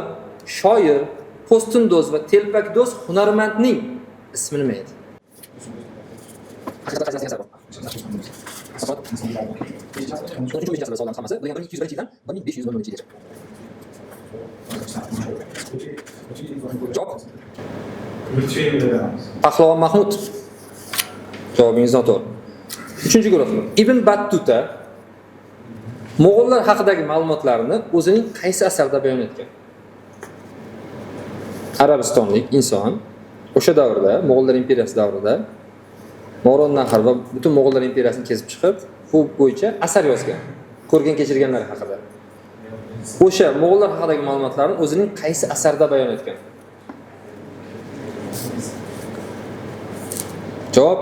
shoir, postundoz va telpakdoz hunarmandning ismi nima edi? Haqiqatlar xazinasi bor. Javob. Pahlavon Mahmud. Javobingiz noto'g'ri. 3-guruh. Ibn Battuta Mo'g'ullar haqidagi ma'lumotlarni o'zining qaysi asarida bayon etgan? Arabistonlik inson o'sha davrda, Mo'g'ullar imperiyasi davrida Moron Nahar va butun Mo'g'ullar imperiyasini kesib chiqib, bu bo'yicha asar yozgan. Ko'rgan kechirganlari haqida. O'sha Mo'g'ullar haqidagi ma'lumotlarni o'zining qaysi asarida bayon etgan? Javob.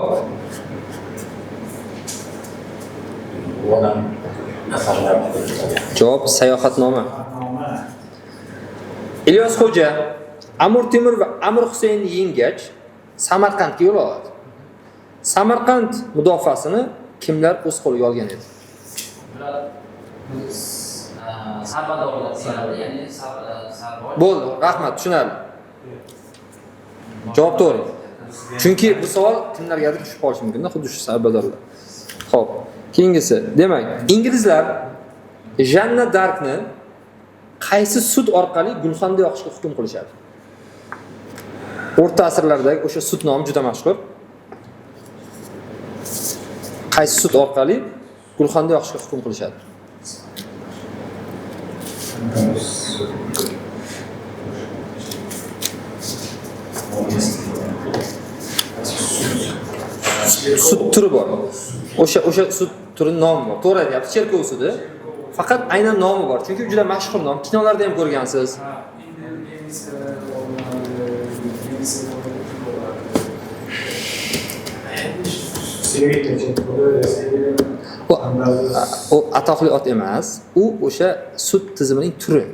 Javob sayohatnoma. Ilyos Xo'ja Amir Temur va Amir Husaynni yengach Samarqandga yo'l oladi. Samarqand mudofaasini kimlar o'z qo'liga olgan edi? Sarbadorlar sanadi, ya'ni Sarboy. Bo'ldi, rahmat, tushunarli. Javob to'g'ri. Chunki bu savol kimlargadir tushib qolishi mumkin-da, xuddi shu sarbadorlar. Xo'p, keyingisi. Demak, inglizlar Janna Darkni qaysi sud orqali gulxanda yoqishga hukm qilishadi? O'rta asrlardagi o'sha sud nomi juda mashhur. Qaysi sud orqali gulxanda yoqishga hukm qilishadi? Sud turi bor. O'sha sud turi nomi bor. To'g'ri aytyapsiz, cherkov sudi. Faqat aynan nomi bor. Chunki juda mashhur nom. Kinolarda ham ko'rgansiz. U atoqli ot emas. U o'sha sud tizimining turi.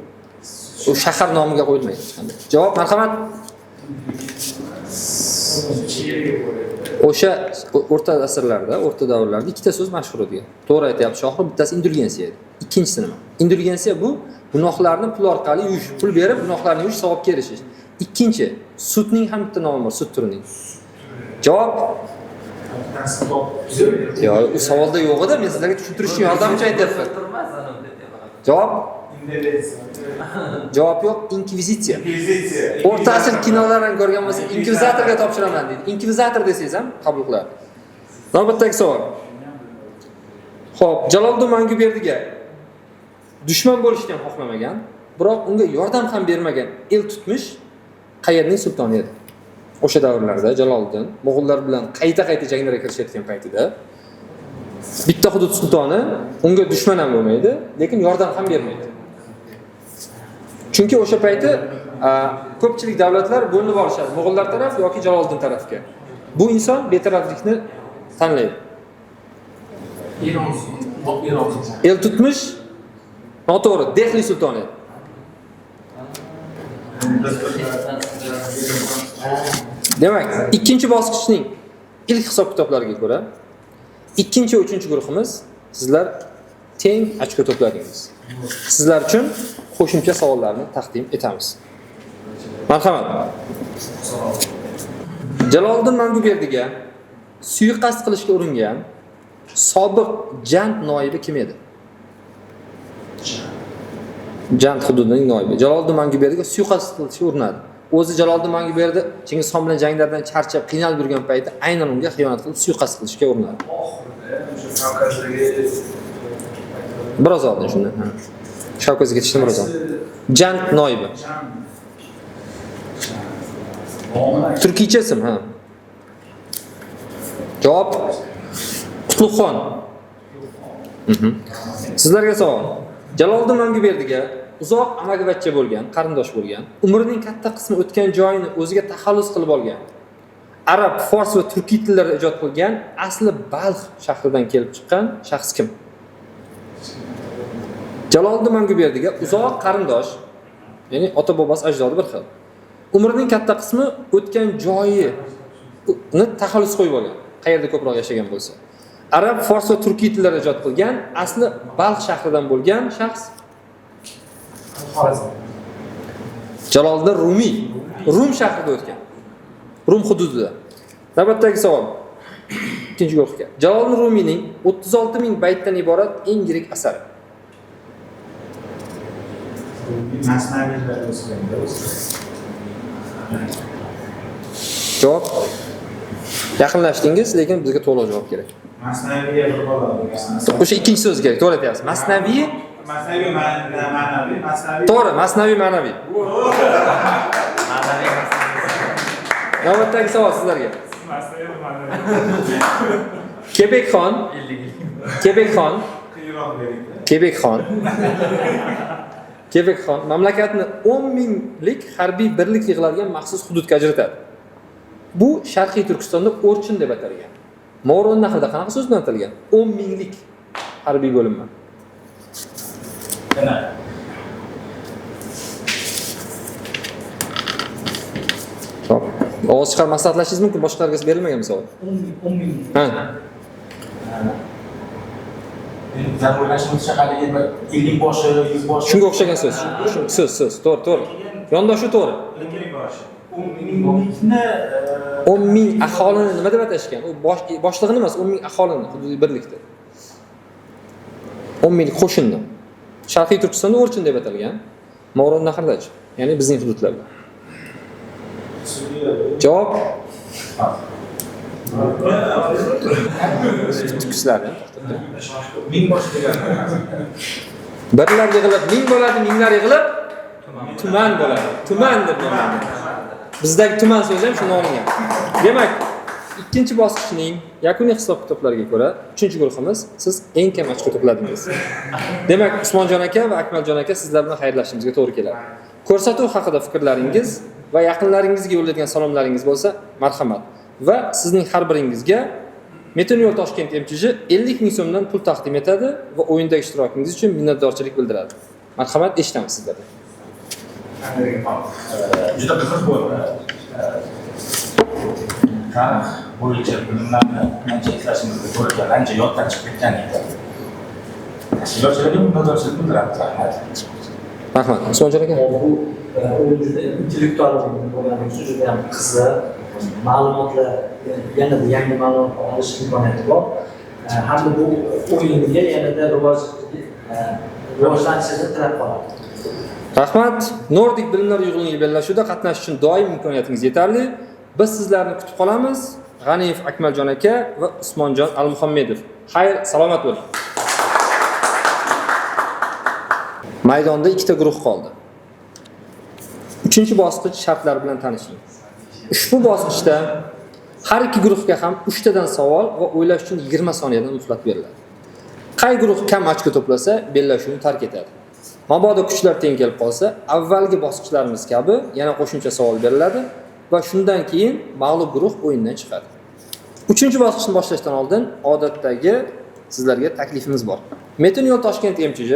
U shahar nomiga qo'yilmaydi. Javob marhamat. O'sha o'rta asrlarda, o'rta davrlarda ikkita so'z mashhur edi. To'g'ri aytyapsiz, shohir, bittasi indulgensiya edi. Ikkinchisi nima? Indulgensiya bu gunohlarni pul orqali yuvish, pul berib gunohlarni yuvish, savobga erishish. Ikkinchi, sudning ham bitta nomi bor, sud turining. Javob. Yo, u savolda yo'q edi, men sizlarga tushuntirishga yordam uchun aytyapman. Javob. Javob yo'q, inkvizitsiya. Investitsiya. O'rta asr kinolarini ko'rgan bo'lsa, inkvizatorga topshiraman deydi. Inkvizator desangiz ham qabul qiladi. Navbatdagi savol. Xo'p, Jaloliddin Manguberdiga dushman bo'lishni ham xohlamagan, biroq unga yordam ham bermagan el tutmish qayerning sultoni edi? O'sha davrlarda Jaloliddin Mo'g'ullar bilan qayta-qayta janglarga kirishayotgan paytida bitta hudud sultoni unga dushman ham bo'lmaydi, lekin yordam ham bermaydi. Chunki o'sha payti ko'pchilik davlatlar bo'linib olishadi, Mo'g'ullar taraf yoki Jaloliddin tarafga. Bu inson betaraflikni tanlaydi. El tutmish noto'g'ri, Dehli sultoni. Demak, ikkinchi bosqichning ilk hisob-kitoblariga ko'ra, ikkinchi va uchinchi guruhimiz sizlar teng ochko to'pladingiz. Sizlar uchun qo'shimcha savollarni taqdim etamiz. Marhamat. Jaloliddin Manguberdiga suiqasd qilishga uringan sobiq Jand noibi kim edi? Jand hududining noibi. Jaloliddin Manguberdiga suiqasd qilishga urinadi. O'zi Jaloliddin Manguberdi Chingizxon bilan janglardan charchab, qiynalib yurgan paytda aynan unga xiyonat qilib suiqasd qilishga urinadi. Biroz oldin shundan. Shavkatga ketishdan biroz oldin. Jand noibi. Turkiycha ism, ha. Javob Qutlug'xon. Sizlarga savol. Jaloliddin Manguberdiga uzoq amakivachcha bo'lgan, qarindosh bo'lgan, umrining katta qismi o'tgan joyini o'ziga taxallus qilib olgan, arab, fors va turkiy tillarida ijod qilgan, asli Balx shahridan kelib chiqqan shaxs kim? Jaloliddin Manguberdiga uzoq qarindosh, ya'ni ota-bobasi ajdodi bir xil. Umrining katta qismi o'tgan joyini taxallus qo'yib olgan, qayerda ko'proq yashagan bo'lsa. Arab, fors va turkiy tillarida ijod qilgan, asli Balx shahridan bo'lgan shaxs Jaloliddin Rumiy, Rum shahrida o'tgan. Rum hududida. Navbatdagi savol. Ikkinchi guruhga. Jaloliddin Rumiyning 36 000 baytdan iborat eng yirik asari. Javob. Yaqinlashdingiz, lekin bizga to'liq javob kerak. Masnaviy bir bola. O'sha ikkinchi so'z kerak, to'g'ri aytyapsiz. Masnaviy ma'naviy. To'g'ri, masnaviy ma'naviy. Navbatdagi savol sizlarga. Kebekxon mamlakatni 10 minglik harbiy birlik yig'iladigan maxsus hududga ajratadi. Bu Sharqiy Turkistonda O'rchin deb atalgan. Mo'g'ulnahrda qanaqa so'z bilan atalgan? 10 minglik harbiy bo'linma. Xo'p. Ovoz chiqarib maslahatlashingiz mumkin, boshqalarga berilmagan misol. 10 ming. Ha. Zarurlashimiz shaharga 50 boshi, 100 boshi. Shunga o'xshagan so'z. So'z. To'g'ri. Yondoshuv to'g'ri. 10 ming aholini nima deb atashgan? U boshlig'ini emas, 10 ming aholini hududiy birlikda. 10 ming qo'shinni. Sharqiy Turkistonda O'rchin deb atalgan. Mo'g'ulnahrdachi, ya'ni bizning hududlarda. Javob. Turkislarni. 1000 bosh degan. Birlar yig'ilib 1000 bo'ladi, minglar yig'ilib tuman bo'ladi. Tuman deb nomlanadi. Bizdagi tuman so'zi ham shundan olingan. Demak, ikkinchi bosqichning yakuniy hisob-kitoblariga ko'ra, 3-guruhimiz siz eng kam ochko to'pladingiz. Demak, Usmonjon aka va Akmaljon aka sizlar bilan xayrlashishimizga to'g'ri keladi. Ko'rsatuv haqida fikrlaringiz va yaqinlaringizga yo'llaydigan salomlaringiz bo'lsa, marhamat. Va sizning har biringizga Meteor Toshkent MTJ 50 ming so'mdan pul taqdim etadi va o'yindagi ishtirokingiz uchun minnatdorchilik bildiradi. Marhamat, eshitamiz sizlardan. Juda qiziq bo'ldi. Tarix bo'yicha bilimlarni ancha eslashimizga to'g'ri keldi, ancha yoddan chiqib ketgan edi. Tashkilotchilarga minnatdorchilik bildiramiz. Rahmat. Usmonjon aka. Bu juda intellektual bo'lgani uchun juda ham qiziq. Ma'lumotlar, yanada yangi ma'lumot olish imkoniyati bor. Hamda bu o'yinga yanada rivojlanishini tilab qoladi. Rahmat. Nordik bilimlar yig'iniga bellashuvda qatnashish uchun doim imkoniyatingiz yetarli. Biz sizlarni kutib qolamiz. G'aniyev Akmaljon aka va Usmonjon Almuhammedov. Xayr, salomat bo'ling. Maydonda ikkita guruh qoldi. 3-bosqich shartlar bilan tanishing. Ushbu bosqichda har ikki guruhga ham 3 tadan savol va o'ylash uchun 20 soniyadan muhlat beriladi. Qay guruh kam ochko to'plasa, bellashuvni tark etadi. Mabodo kuchlar teng kelib qolsa, avvalgi bosqichlarimiz kabi yana qo'shimcha savol beriladi va shundan keyin mag'lub guruh o'yindan chiqadi. 3-bosqichni boshlashdan oldin odatdagi sizlarga taklifimiz bor. Metin yo'l Toshkent MChJ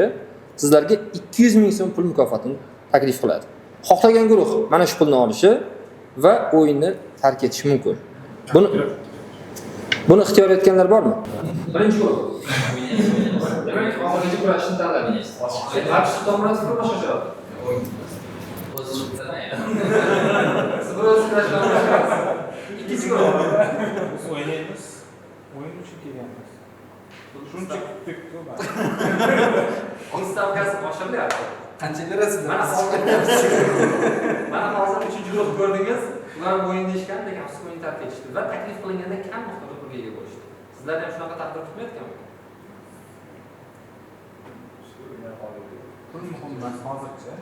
sizlarga 200 ming so'm pul mukofotini taklif qiladi. Xohlagan guruh mana shu pulni olishi va o'yinni tark etishi mumkin. Buni ixtiyor etganlar bormi? Birinchi guruh. Demak, oxirgi kurashni tanladingiz. Barcha tomonlar boshqa. O'zingiz bilaman. Siz kurashdan ikkinchi guruh. Biz o'ynaymiz. O'yin uchun kelganmiz. Shuncha kutdik-ku. O'z stavkasi oshiryapti. Qancha berasiz? Mana hozir 3-guruh ko'rdingiz. Ular o'ynashgan, lekin afsus o'yin tark etishdi va taklif qilinganda kam miqdorda pulga ega bo'lishdi. Sizlar ham shunaqa taqdir kutmayotganmi? Pul muhim emas hozircha.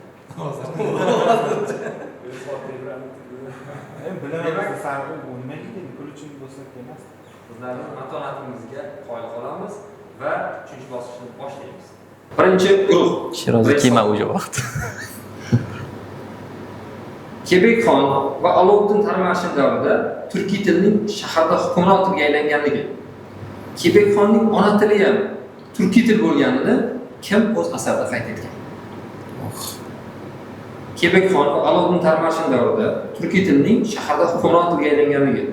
Bilaman farqi bo'lmaydi, pul uchun bo'lsa emas. Sizlarning matonatingizga qoyil qolamiz va 3-bosqichni boshlaymiz. Birinchi guruh. Shirozi kema уже vaqt. Kebekxon va Alovuddin Tarmashin davrida turkiy tilning shaharda hukmron tilga aylanganligi. Kebekxonning ona tili ham turkiy til bo'lganini kim o'z asarida qayd etgan? Kebekxon va Alovuddin Tarmashin davrida turkiy tilning shaharda hukmron tilga aylanganligi.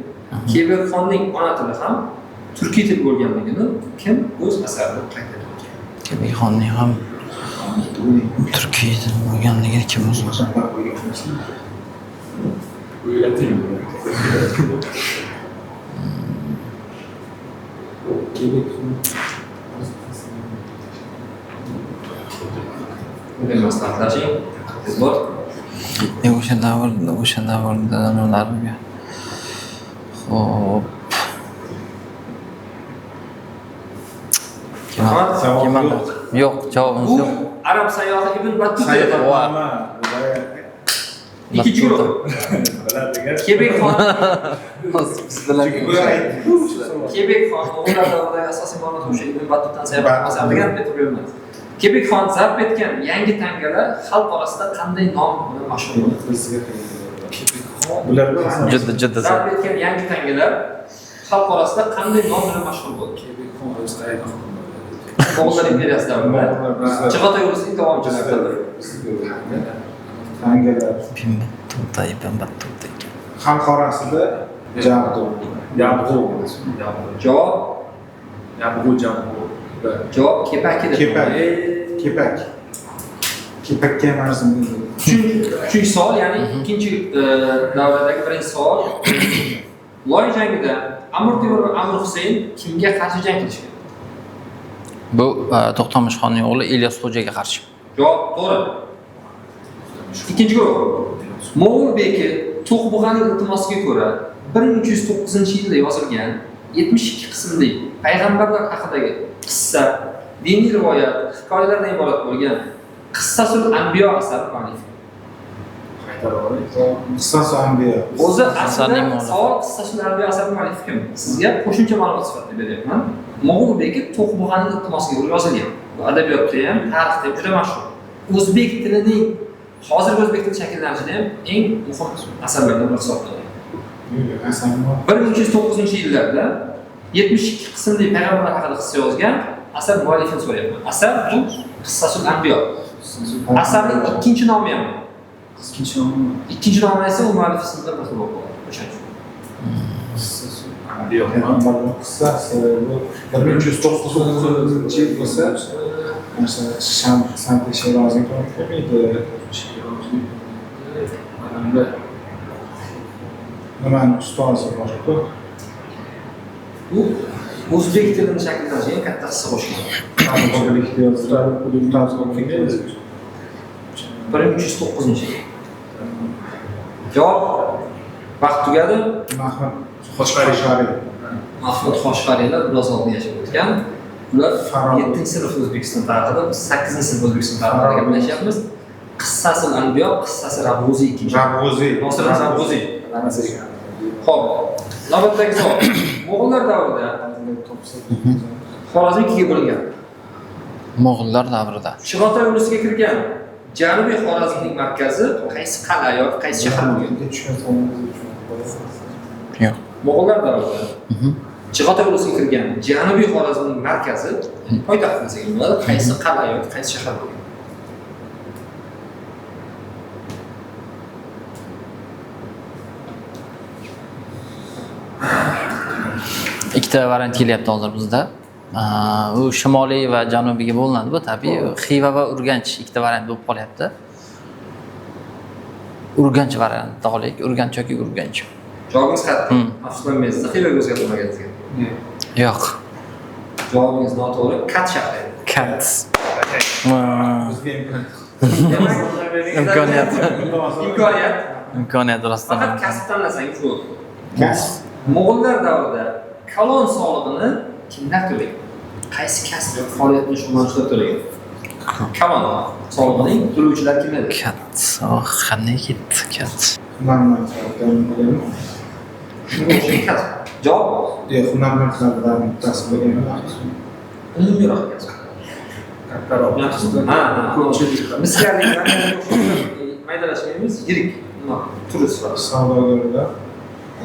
Kebekxonning ona tili ham turkiy til bo'lganligini kim o'z asarida qayd etgan? Kebekxonning ham turkiy til bo'lganligini kim o'zi Maslahatlashing. Bor. o'sha davrda nimalarga. Xo'p. Yo'q, javobimiz yo'q. Arab sayyohi Ibn Battuta edi. Ikkinchi guruh. Kebekxon. Kebekxon o'g'illar davridagi asosiy ma'lumot o'sha Ibn Battutadan sayohat degan bitirmaymiz. Kebekxon zarb etgan yangi tangalar xalq orasida qanday nom bilan mashhur bo'ldi? Juda zarb etgan yangi tangalar xalq orasida qanday nom bilan mashhur bo'ldi? Kebekxon o'z qayerda Mo'g'ullar imperiyasi davrida Chig'atoy urusining davomchilaridir. Tangalar. Ibn Battuta. Xalq orasida jabdu. Javob kepak edi. Kepakka marzum. Uchinchi savol, ya'ni ikkinchi davradagi birinchi savol. Loy jangida Amir Temur va Amir Husayn kimga qarshi jang qilishgan? Bu To'xtamishxonning o'g'li Ilyos Xo'jaga qarshi. Javob to'g'ri. Ikkinchi guruh. Mo'g'ul beki To'qbug'aning iltimosiga ko'ra 1309-yilda yozilgan 72 qismli payg'ambarlar haqidagi qissa, diniy rivoyat, hikoyalardan iborat bo'lgan Qissasul Anbiyo asari muallifi. Qissasul Anbiyo. O'zi aslida savol Qissasul Anbiyo asari muallifi kim? Sizga qo'shimcha ma'lumot sifatida beryapman. Mo'g'ul beki To'qbug'aning iltimosiga ko'ra yozilgan. Bu adabiyotda ham, tarixda ham juda mashhur. O'zbek tilining hozirgi o'zbek tili shakllanishida ham eng muhim asarlardan biri hisoblanadi. 1309-yillarda 72 qismli payg'ambarlar haqida qissa yozgan asar muallifini so'rayapman. Asar bu Qissasul Anbiyo. Asarning ikkinchi nomi ham. Ikkinchi nomi esa u muallif ismida bir xil bo'lib qoladi. O'shancha. Qissasul Anbiyo. Qissasi bu 1309-yil bo'lsa, masalan, Santi Shiroziy to'g'ri nimani ustozi bor-ku? Bu o'zbek tilini shakllanishga eng katta hissa qo'shgan. O'zbek tilida 1309-yil. Javob vaqt tugadi. Mahmud Xoshqari. Mahmud Xoshqariylar biroz oldin yashab o'tgan. Ular Farg'ona. 7-sinf O'zbekiston tarixida, biz 8-sinf O'zbekiston tarixida gaplashyapmiz. Qissasil Anbiyo, qissasi Rabg'uziy ikkinchi. Rabg'uziy. Nosir Rabg'uziy. Xo'p, navbatdagi savol. Mo'g'ullar davrida Xorazm ikkiga bo'lingan. Mo'g'ullar davrida. Chig'atoy ulusiga kirgan Janubiy Xorazmning markazi qaysi qal'a yoki qaysi shahar bo'lgan? Yo'q. Mo'g'ullar davrida Chig'atoy ulusiga kirgan Janubiy Xorazmning markazi poytaxt desak bo'ladi, qaysi qal'a yoki qaysi shahar bo'lgan? Ikkita variant kelyapti hozir bizda. U shimoliy va janubiga bo'linadi bu tabiiy. Xiva va Urganch ikkita variant bo'lib qolyapti. Urganch variantida olaylik. Urganch yoki Urganch. Javobingiz qat'iy. Afsuslanmaysiz, Xivaga o'zgartirmagansiz. Yo'q. Javobingiz noto'g'ri. Kat shahri. Kat. Imkoniyat. Imkoniyat rostdan. Faqat kasb tanlasangiz bo'ldi. Kasb. Mo'g'ullar davrida kalon solig'ini kimlar to'laydi? Qaysi kasb faoliyatini shug'ullanishlar to'laydi? Kalon solig'ining to'lovchilar kimlar? Kat. Qanday ketdi kat? Hunarmandlardan Shunga kasb. Javob hunarmandlardan bittasi bo'lgan. umumiyroq kasb. Kattaroq. Ha, ko'pchilik. Misgarliklarni maydalashmaymiz, yirik. Nima? Turi sifatida. Savdogarlar,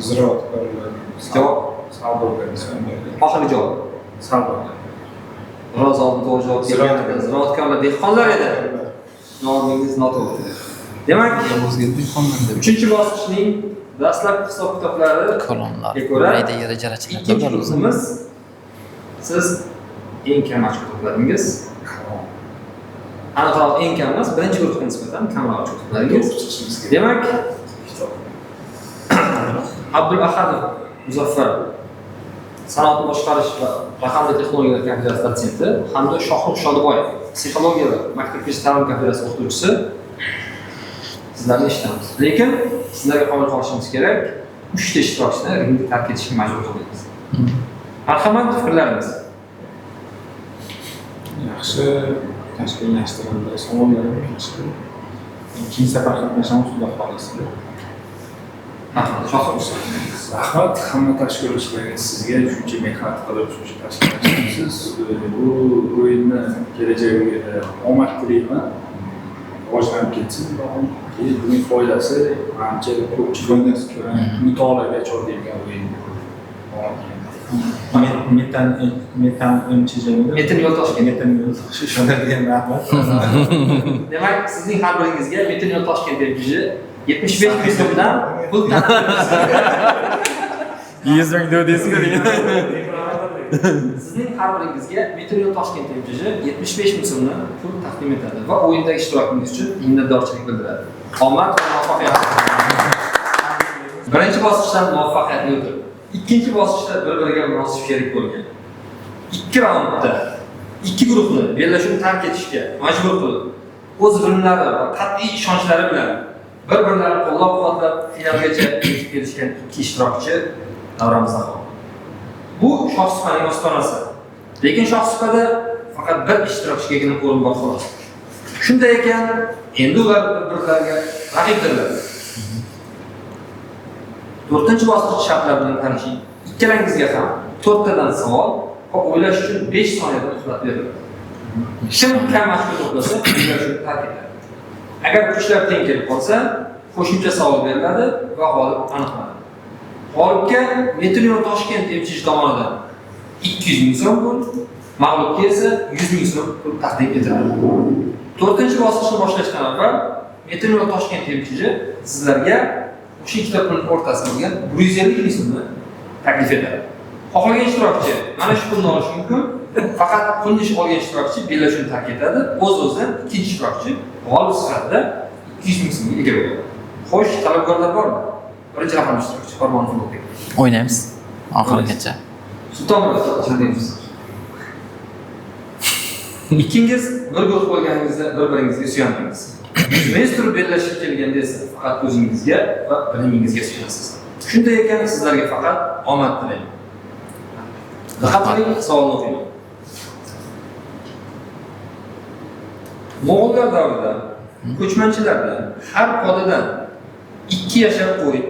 ziroatkorlar. Javob Savdogar. oxirgi javob. Savdogar. Biroz oldin to'g'ri javob bergan ziroatkorlar, dehqonlar edi. Javobingiz noto'g'ri. Demak, uchinchi bosqichning dastlabki hisob-kitoblari Kolonlar. ko'ra Mayda yer ijarachilar ikkinchi guruhimiz siz eng kam ochko to'pladingiz. Aniqroq eng kam emas, birinchi guruhga nisbatan kamroq ochko to'pladingiz. Demak, Abdul Ahadov Muzaffar sanoatni boshqarish va raqamli texnologiyalar kafedrasi dotsenti hamda Shohruh Shodiboyev psixologiya va maktabgacha ta'lim kafedrasi o'qituvchisi sizlarni eshitamiz. Lekin sizlarga qabul qilishimiz kerak, 3 ta ishtirokchini ringni tark etishga majbur qildingiz. Marhamat, fikrlaringiz. Yaxshi tashkillashtirildi. Savollar yaxshi. Ikkinchi safar qatnashamiz, xudo xohlasa. Rahmat, Shohruh. Rahmat hamma tashkilotchilarga, sizga shuncha mehnat qilib shuncha tashkillashtiribsiz. Bu o'yinni kelajagiga omad tilayman. Rivojlanib ketsin. Buning foydasi ancha ko'pchilik mutolaaga chorlaydigan o'yin. Metan unchijimida. Metin Yo'ltoshkent. Metan Yo'ltoshkent ishonadigan rahmat. Demak, sizning har biringizga Metin Yo'ltoshkent MTJ 75 ming so'mdan pul taqdim. 100 ming deyapsizku. Sizning har biringizga Metin Yo'ltoshkent MTJ 75 ming so'mdan pul taqdim etadi va o'yindagi ishtirokingiz uchun minnatdorchilik bildiradi. Omad va muvaffaqiyat. Birinchi bosqichdan muvaffaqiyatli o'tib, ikkinchi bosqichda bir-biriga munosib sherik bo'lgan. 2 raundda ikki guruhni bellashuvni tark etishga majbur qilib, o'z bilimlari va qat'iy ishonchlari bilan bir-birlarini qo'llab-quvvatlab finalgacha yetib kelishgan ikki ishtirokchi davramizda qoldi. Bu shohsupaning ostonasi. Lekin shohsupada faqat bir ishtirokchigagina o'rin bor xolos. Shunday ekan, endi ular bir-birlariga raqibdirlar. 4-bosqich shartlari bilan tanishing. Ikkalangizga ham 4 tadan savol va o'ylash uchun 5 soniyada muhlat beriladi. Kim kam ochko to'plasa, o'ylashni tark etadi. Agar kuchlar teng kelib qolsa, qo'shimcha savol beriladi va g'olib aniqlanadi. G'olibga Metin Yo'ltoshkent MTJ tomonidan 200 ming so'm pul, mag'lubga esa 100 ming so'm pul taqdim etiladi. 4-bosqichni boshlashdan avval Metin Yo'ltoshkent MTJ sizlarga o'sha ikkita pulning o'rtasida bo'lgan 150 ming so'mni taklif etadi. Xohlagan ishtirokchi mana shu pulni olishi mumkin. Faqat pulni olgan ishtirokchi bellashuvni tark etadi. O'z-o'zidan ikkinchi ishtirokchi g'olib sifatida 200 ming so'mga ega bo'ladi. Xo'sh, talabgorlar bormi? Birinchi raqamli ishtirokchi Farmon Fulbek. O'ynaymiz oxirigacha. Sulton Murodov, ikkingiz bir guruh bo'lganingizda bir-biringizga suyandingiz. O'zingiz turib bellashib kelganda esa faqat o'zingizga va bilimingizga suyanasiz. Shunday ekan, sizlarga faqat omad tilayman. Diqqat qiling, savolni o'qiyman. Mo'g'ullar davrida ko'chmanchilarda har podadan 2 yashar qo'y,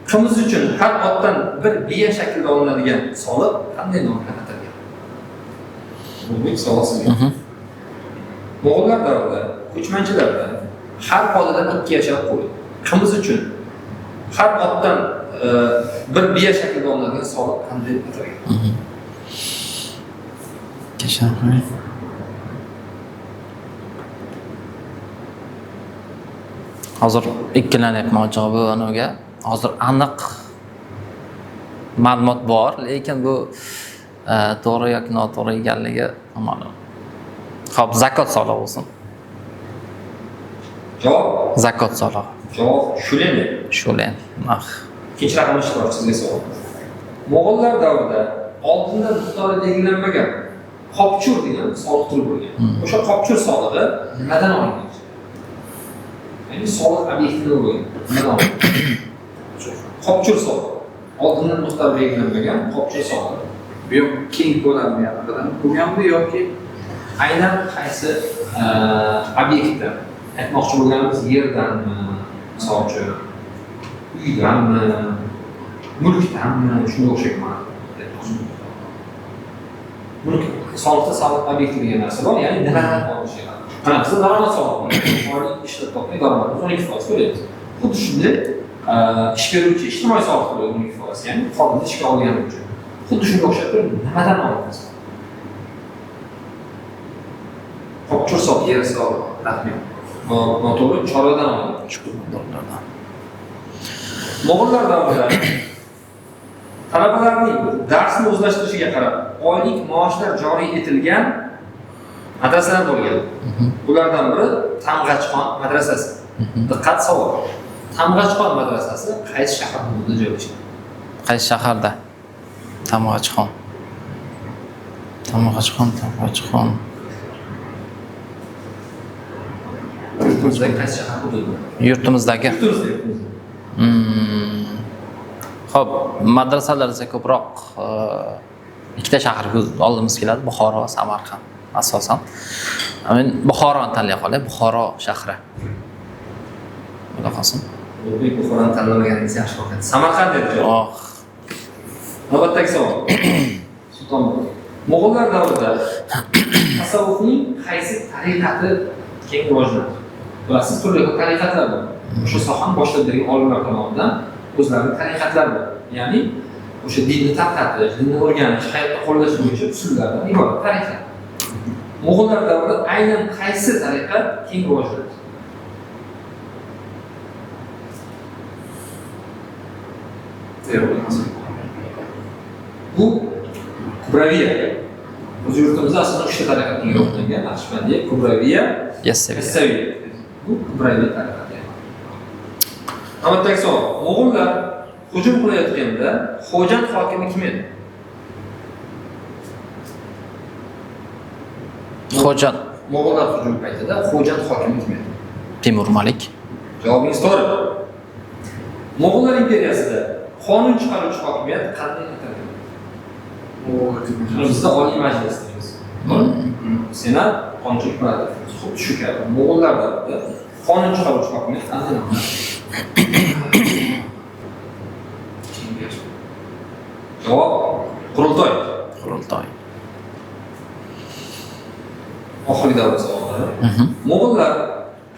qimiz uchun har otdan bir biya shaklida olinadigan soliq qanday nom bilan atalgan? Bu savol sizga. Mo'g'ullar davrida ko'chmanchilarda har podadan 2 yashar qo'y, qimiz uchun har otdan bir biya shaklida olinadigan soliq qanday atalgan? Hozir ikkilanyapman javobi aniga. Hozir aniq ma'lumot bor, lekin bu to'g'ri yoki noto'g'ri ekanligi noma'lum. Xo'p, zakot solig'i bo'lsin. Javob Zakot solig'i. javob shulen. Shulen. Ikkinchi raqamli ishtirok sizga savol. Mo'g'ullar davrida oldindan miqdori belgilanmagan qopchur degan soliq turi bo'lgan. O'sha qopchur solig'i nimadan olingan? Ya'ni soliq obyektini bo'lgan. Nimadan olingan? Qopchur solig'i. Oldindan miqdor belgilanmagan qopchur solig'i. Bu yoq keng ko'lamli haqida bo'lganmi yoki Aynan qaysi obyektdan? Aytmoqchi bo'lganimiz yerdanmi, misol uchun uydanmi, mulkdanmi, shunga o'xshagan ma'noda. Mulk soliqda soliq obyekti degan narsa bor, ya'ni nimadan olishyapti. Mana biz daromad solig'i, oylik ishlab topgan daromadimiz 12% to'laymiz. Xuddi shunday ish beruvchi ijtimoiy soliq to'laydi 12%, ya'ni xodimni ishga olgani uchun. Xuddi shunga o'xshab turib, nimadan olinadi? Qopchur solig'i, yer solig'i, rahmat. Noto'g'ri chorvadan olinadi. Mo'g'ullar davrida talabalarning darsni o'zlashtirishiga qarab oylik maoshlar joriy etilgan madrasalar bo'lgan. Ulardan biri Tamg'achqon madrasasi. Diqqat savol. Tamg'achqon madrasasi qaysi shahar hududida joylashgan? Qaysi shaharda? Tamg'achqon. Yurtimizdagi qaysi shahar hududida? Yurtimizdagi. Xo'p, madrasalar esa ko'proq ikkita shaharga olimiz keladi, Buxoro va Samarqand asosan. Men Buxoroni tanlay qolay, Buxoro shahri. Xudo qolsin. O'zbek Buxoroni tanlamaganimiz yaxshi bo'lgan. Samarqand dedi. Navbatdagi savol. Sulton Mo'g'ullar davrida tasavvufning qaysi tariqati keng rivojlandi? Bilasiz, turli xil tariqatlar bor. O'sha sohani boshlab bergan olimlar tomonidan o'zlarining tariqatlari bor. Ya'ni o'sha dinni tarqatish, dinni o'rganish, hayotda qo'llash bo'yicha usullardan iborat tariqat. Mo'g'ullar davrida aynan qaysi tariqa keng rivojlandi? Bu Kubraviya. O'z yurtimizda aslida 3 ta tariqat keng rivojlangan: Naqshbandiya, Kubraviya, Yassaviya. Bu Kubraviya tariqati. Navbatdagi savol. Mo'g'ullar hujum qilayotganda Xo'jand hokimi kim edi? Xo'jand. Mo'g'ullar hujum paytida Xo'jand hokimi kim edi? Timur Malik. Javobingiz to'g'ri. Mo'g'ullar imperiyasida qonun chiqaruvchi hokimiyat qanday atalgan? Bizda Oliy Majlis deymiz. Senat qonunchilik qiladi. Xuddi shu kabi Mo'g'ullar davrida qonun chiqaruvchi hokimiyat qanday atalgan? Javob Qurultoy. Oxirgi davr savollari. Mo'g'ullar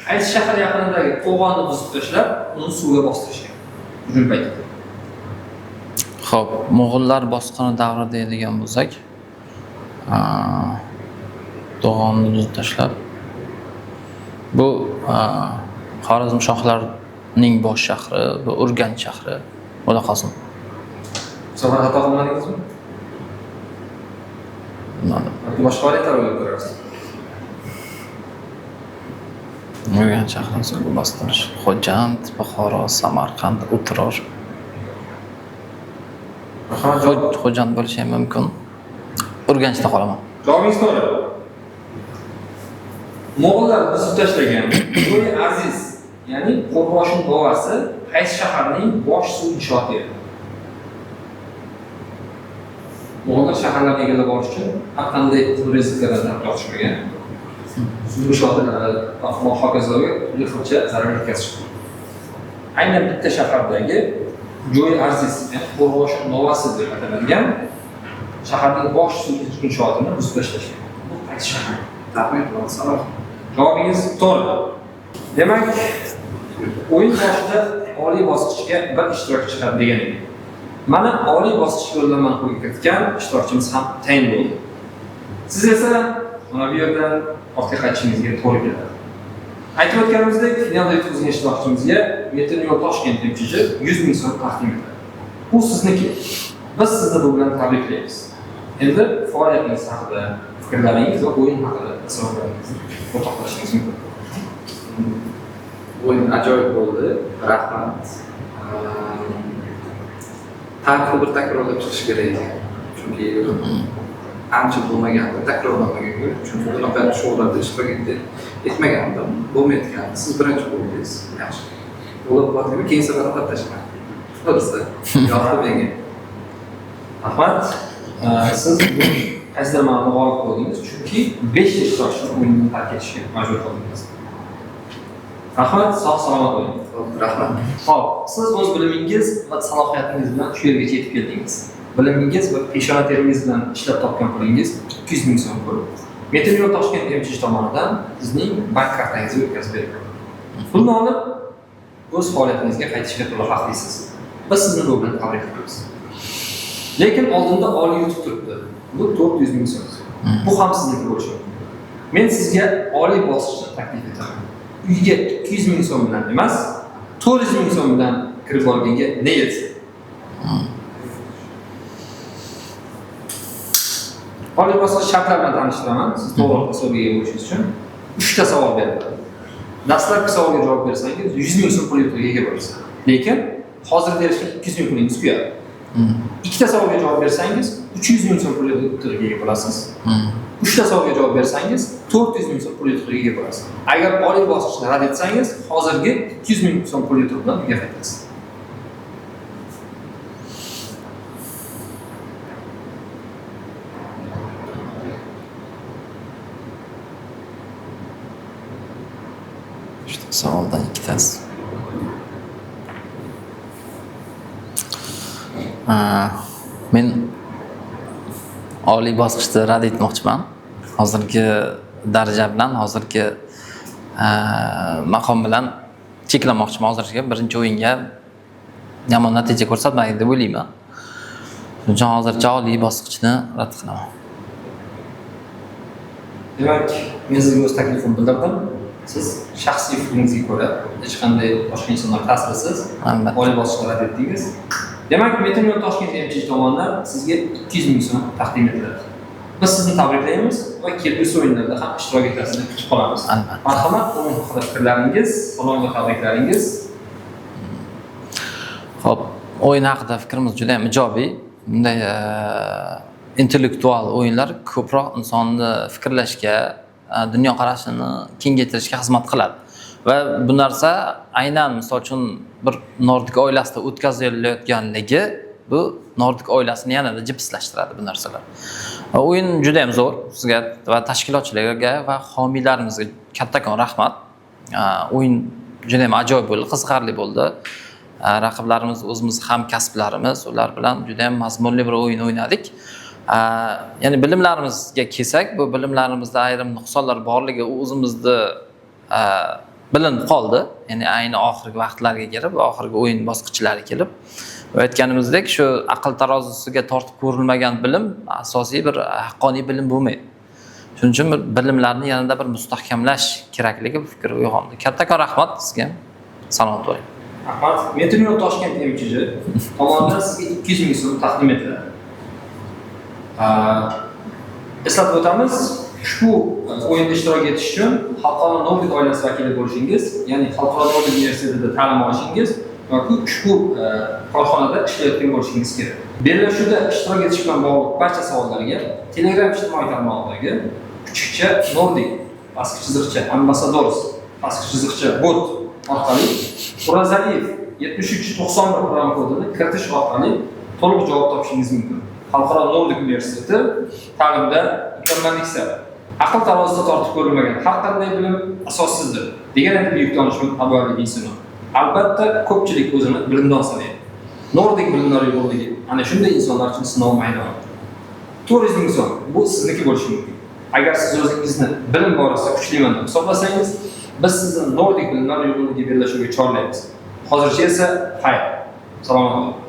qaysi shahar yaqinidagi qo'g'onni buzib tashlab, uni suvga bostirishgan? Hujum paytida. Xo'p, Mo'g'ullar bosqini davri deydigan bo'lsak, To'g'onni buzib tashlab, bu Xorazm shohlarining bosh shahri, bu Urganch shahri. Xudo qolsin. Safar xato qilmadingizmi? Bilmadim. Boshqa variantlar o'ylab ko'rarsiz. Urganch shahrini suvga bostirish. Xo'jand, Buxoro, Samarqand, Utror. Xo'jand bo'lishi ham mumkin. Urganchda qolaman. Javobingiz to'g'ri. Mo'g'ullar buzib tashlagan Jo'y Aziz, ya'ni Qo'rg'oshin bo'g'asi qaysi shaharning bosh suv inshoti edi? Mo'g'ullar shaharlarni egallab olish uchun har qanday rezervalardan tortishmagan. Suv inshotilari va hokazoga turli xilcha zarar yetkazishgan. Aynan bitta shahardagi Jo'y Aziz, ya'ni Qo'rg'oshin bo'g'asi deb ataladigan shaharning bosh suv inshotini buzib tashlashgan. Bu qaysi shahar? Taxmin qilsangiz. Javobingiz to'g'ri. Demak, o'yin boshida oliy bosqichga bir ishtirokchi chiqadi degan edik. Mana oliy bosqich yo'llanmani qo'lga kiritgan ishtirokchimiz ham tayin bo'ldi. Siz esa mana bu yerdan ortga qaytishingizga to'g'ri keladi. Aytib o'tganimizdek, finalda yutqazgan ishtirokchimizga Metin yo'l Toshkent MChJ 100 ming so'm taqdim etadi. Bu sizniki. Biz sizni bu bilan tabriklaymiz. Endi faoliyatingiz haqida, fikrlaringiz va o'yin haqida taassurotlaringizni o'rtoqlashishingiz mumkin. O'yin ajoyib bo'ldi. Rahmat. Tarixni bir takrorlab chiqish kerak ekan. Chunki ancha bo'lmagandi, takrorlanmagan. Chunki bunaqa shoularda ishtirok etmagandim. Bo'lmayotgandi. Siz birinchi bo'ldingiz. Yaxshi. Bo'lib qoldi, keyin safar qatnashmang. To'g'risi. Yoqdi menga. Rahmat. Siz qaysidir ma'noda g'olib bo'ldingiz, chunki 5 ishtirokchi o'yinni tark etishga majbur qildingiz. Rahmat, sog' salomat bo'ling. Rahmat. Xo'p, siz o'z bilimingiz va salohiyatingiz bilan shu yergacha yetib keldingiz. Bilimingiz va peshona teringiz bilan ishlab topgan pulingiz 200 ming so'm pul. Metin yo'l Toshkent MChJ tomonidan bizning bank kartangizga o'tkazib beriladi. Pulni olib o'z faoliyatingizga qaytishga to'liq haqlisiz. Biz sizni bu bilan tabriklaymiz. Lekin oldinda oliy yutuq turibdi. Bu 400 ming so'm. Bu ham sizniki bo'lishi mumkin. Men sizga oliy bosqichni taklif etaman. Uyga 200 ming so'm bilan emas, 400 ming so'm bilan kirib olganga ne yetsin? Oliy bosqich shartlar bilan tanishtiraman. Siz to'g'ri hisobga ega bo'lishingiz uchun 3 ta savol beriladi. Dastlabki savolga javob bersangiz 100 ming so'm pul ega bo'lasiz. Lekin hozirda erishgan 200 ming pulingiz kuyadi. Ikkita savolga javob bersangiz 300 ming so'm pul ega bo'lasiz. 3 ta savolga javob bersangiz 400 ming so'm pul ega bo'lasiz. Agar oliy bosqichni rad etsangiz, hozirgi 200 ming so'm pul bilan uyga qaytasiz. Savoldan ikkitasi. Men oliy bosqichda rad etmoqchiman. Hozirgi daraja bilan, hozirgi maqom bilan cheklanmoqchiman. Hozirga birinchi o'yinga yomon natija ko'rsatmaydi deb o'ylayman. Shuning uchun hozircha oliy bosqichni rad qilaman. Demak, men sizga o'z taklifimni bildirdim. Siz shaxsiy fikringizga ko'ra hech qanday boshqa insonlar ta'sirisiz oliy bosqichni rad etdingiz. Demak, Metin yo'l Toshkent MChJ tomonidan sizga 200 ming so'm taqdim etiladi. Biz sizni tabriklaymiz va kelgusi o'yinlarda ham ishtirok etasiz deb kutib qolamiz. Marhamat, o'yin haqida fikrlaringiz, salon va tabriklaringiz. Xo'p, o'yin haqida fikrimiz juda ham ijobiy. Bunday intellektual o'yinlar ko'proq insonni fikrlashga, dunyoqarashini kengaytirishga xizmat qiladi. Va bu narsa aynan misol uchun bir Nordik oilasida o'tkazilayotganligi bu Nordik oilasini yanada jipslashtiradi bu narsalar. O'yin juda ham zo'r. Sizga va tashkilotchilarga va homiylarimizga kattakon rahmat. O'yin juda ham ajoyib bo'ldi, qiziqarli bo'ldi. Raqiblarimiz o'zimiz hamkasblarimiz, ular bilan juda ham mazmunli bir o'yin o'ynadik. Ya'ni bilimlarimizga kelsak, bu bilimlarimizda ayrim nuqsonlar borligi o'zimizda bilinib qoldi. Ya'ni ayni oxirgi vaqtlarga kelib, oxirgi o'yin bosqichlariga kelib, aytganimizdek, shu aql tarozisiga tortib ko'rilmagan bilim asosiy bir haqqoniy bilim bo'lmaydi. Shuning uchun bilimlarni yanada bir mustahkamlash kerakligi fikri uyg'ondi. Kattakon rahmat sizga. Salomat bo'ling. Rahmat. Metin yo'l Toshkent MChJ tomonidan sizga 200 ming so'm taqdim etiladi. Eslatib o'tamiz, ushbu o'yinda ishtirok etish uchun Xalqaro Nordik oilasi vakili bo'lishingiz, ya'ni Xalqaro Nordik universitetida ta'lim olishingiz yoki ushbu korxonada ishlayotgan bo'lishingiz kerak. Bellashuvda ishtirok etish bilan bog'liq barcha savollarga Telegram ijtimoiy tarmog'idagi kuchukcha Nordik pastki chiziqcha ambassadors pastki chiziqcha bot orqali Urazaliyev 7391 program kodini kiritish orqali to'liq javob topishingiz mumkin. Xalqaro Nordic universiteti ta'limda mukammallik sari. Aql tarozisida tortib ko'rilmagan har qanday bilim asossizdir degan edi buyuk donishmand Abu Ali bin Sino. Albatta ko'pchilik o'zini bilimdon sanaydi. Nordic bilimlar yo'qligi ana shunday insonlar uchun sinov maydoni. Turizm inson bu sizniki bo'lishi mumkin. Agar siz o'zingizni bilim borasida kuchliman deb hisoblasangiz, biz sizni Nordic bilimlar yo'qligiga bellashuvga chorlaymiz. Hozircha esa xayr. Salomat bo'ling.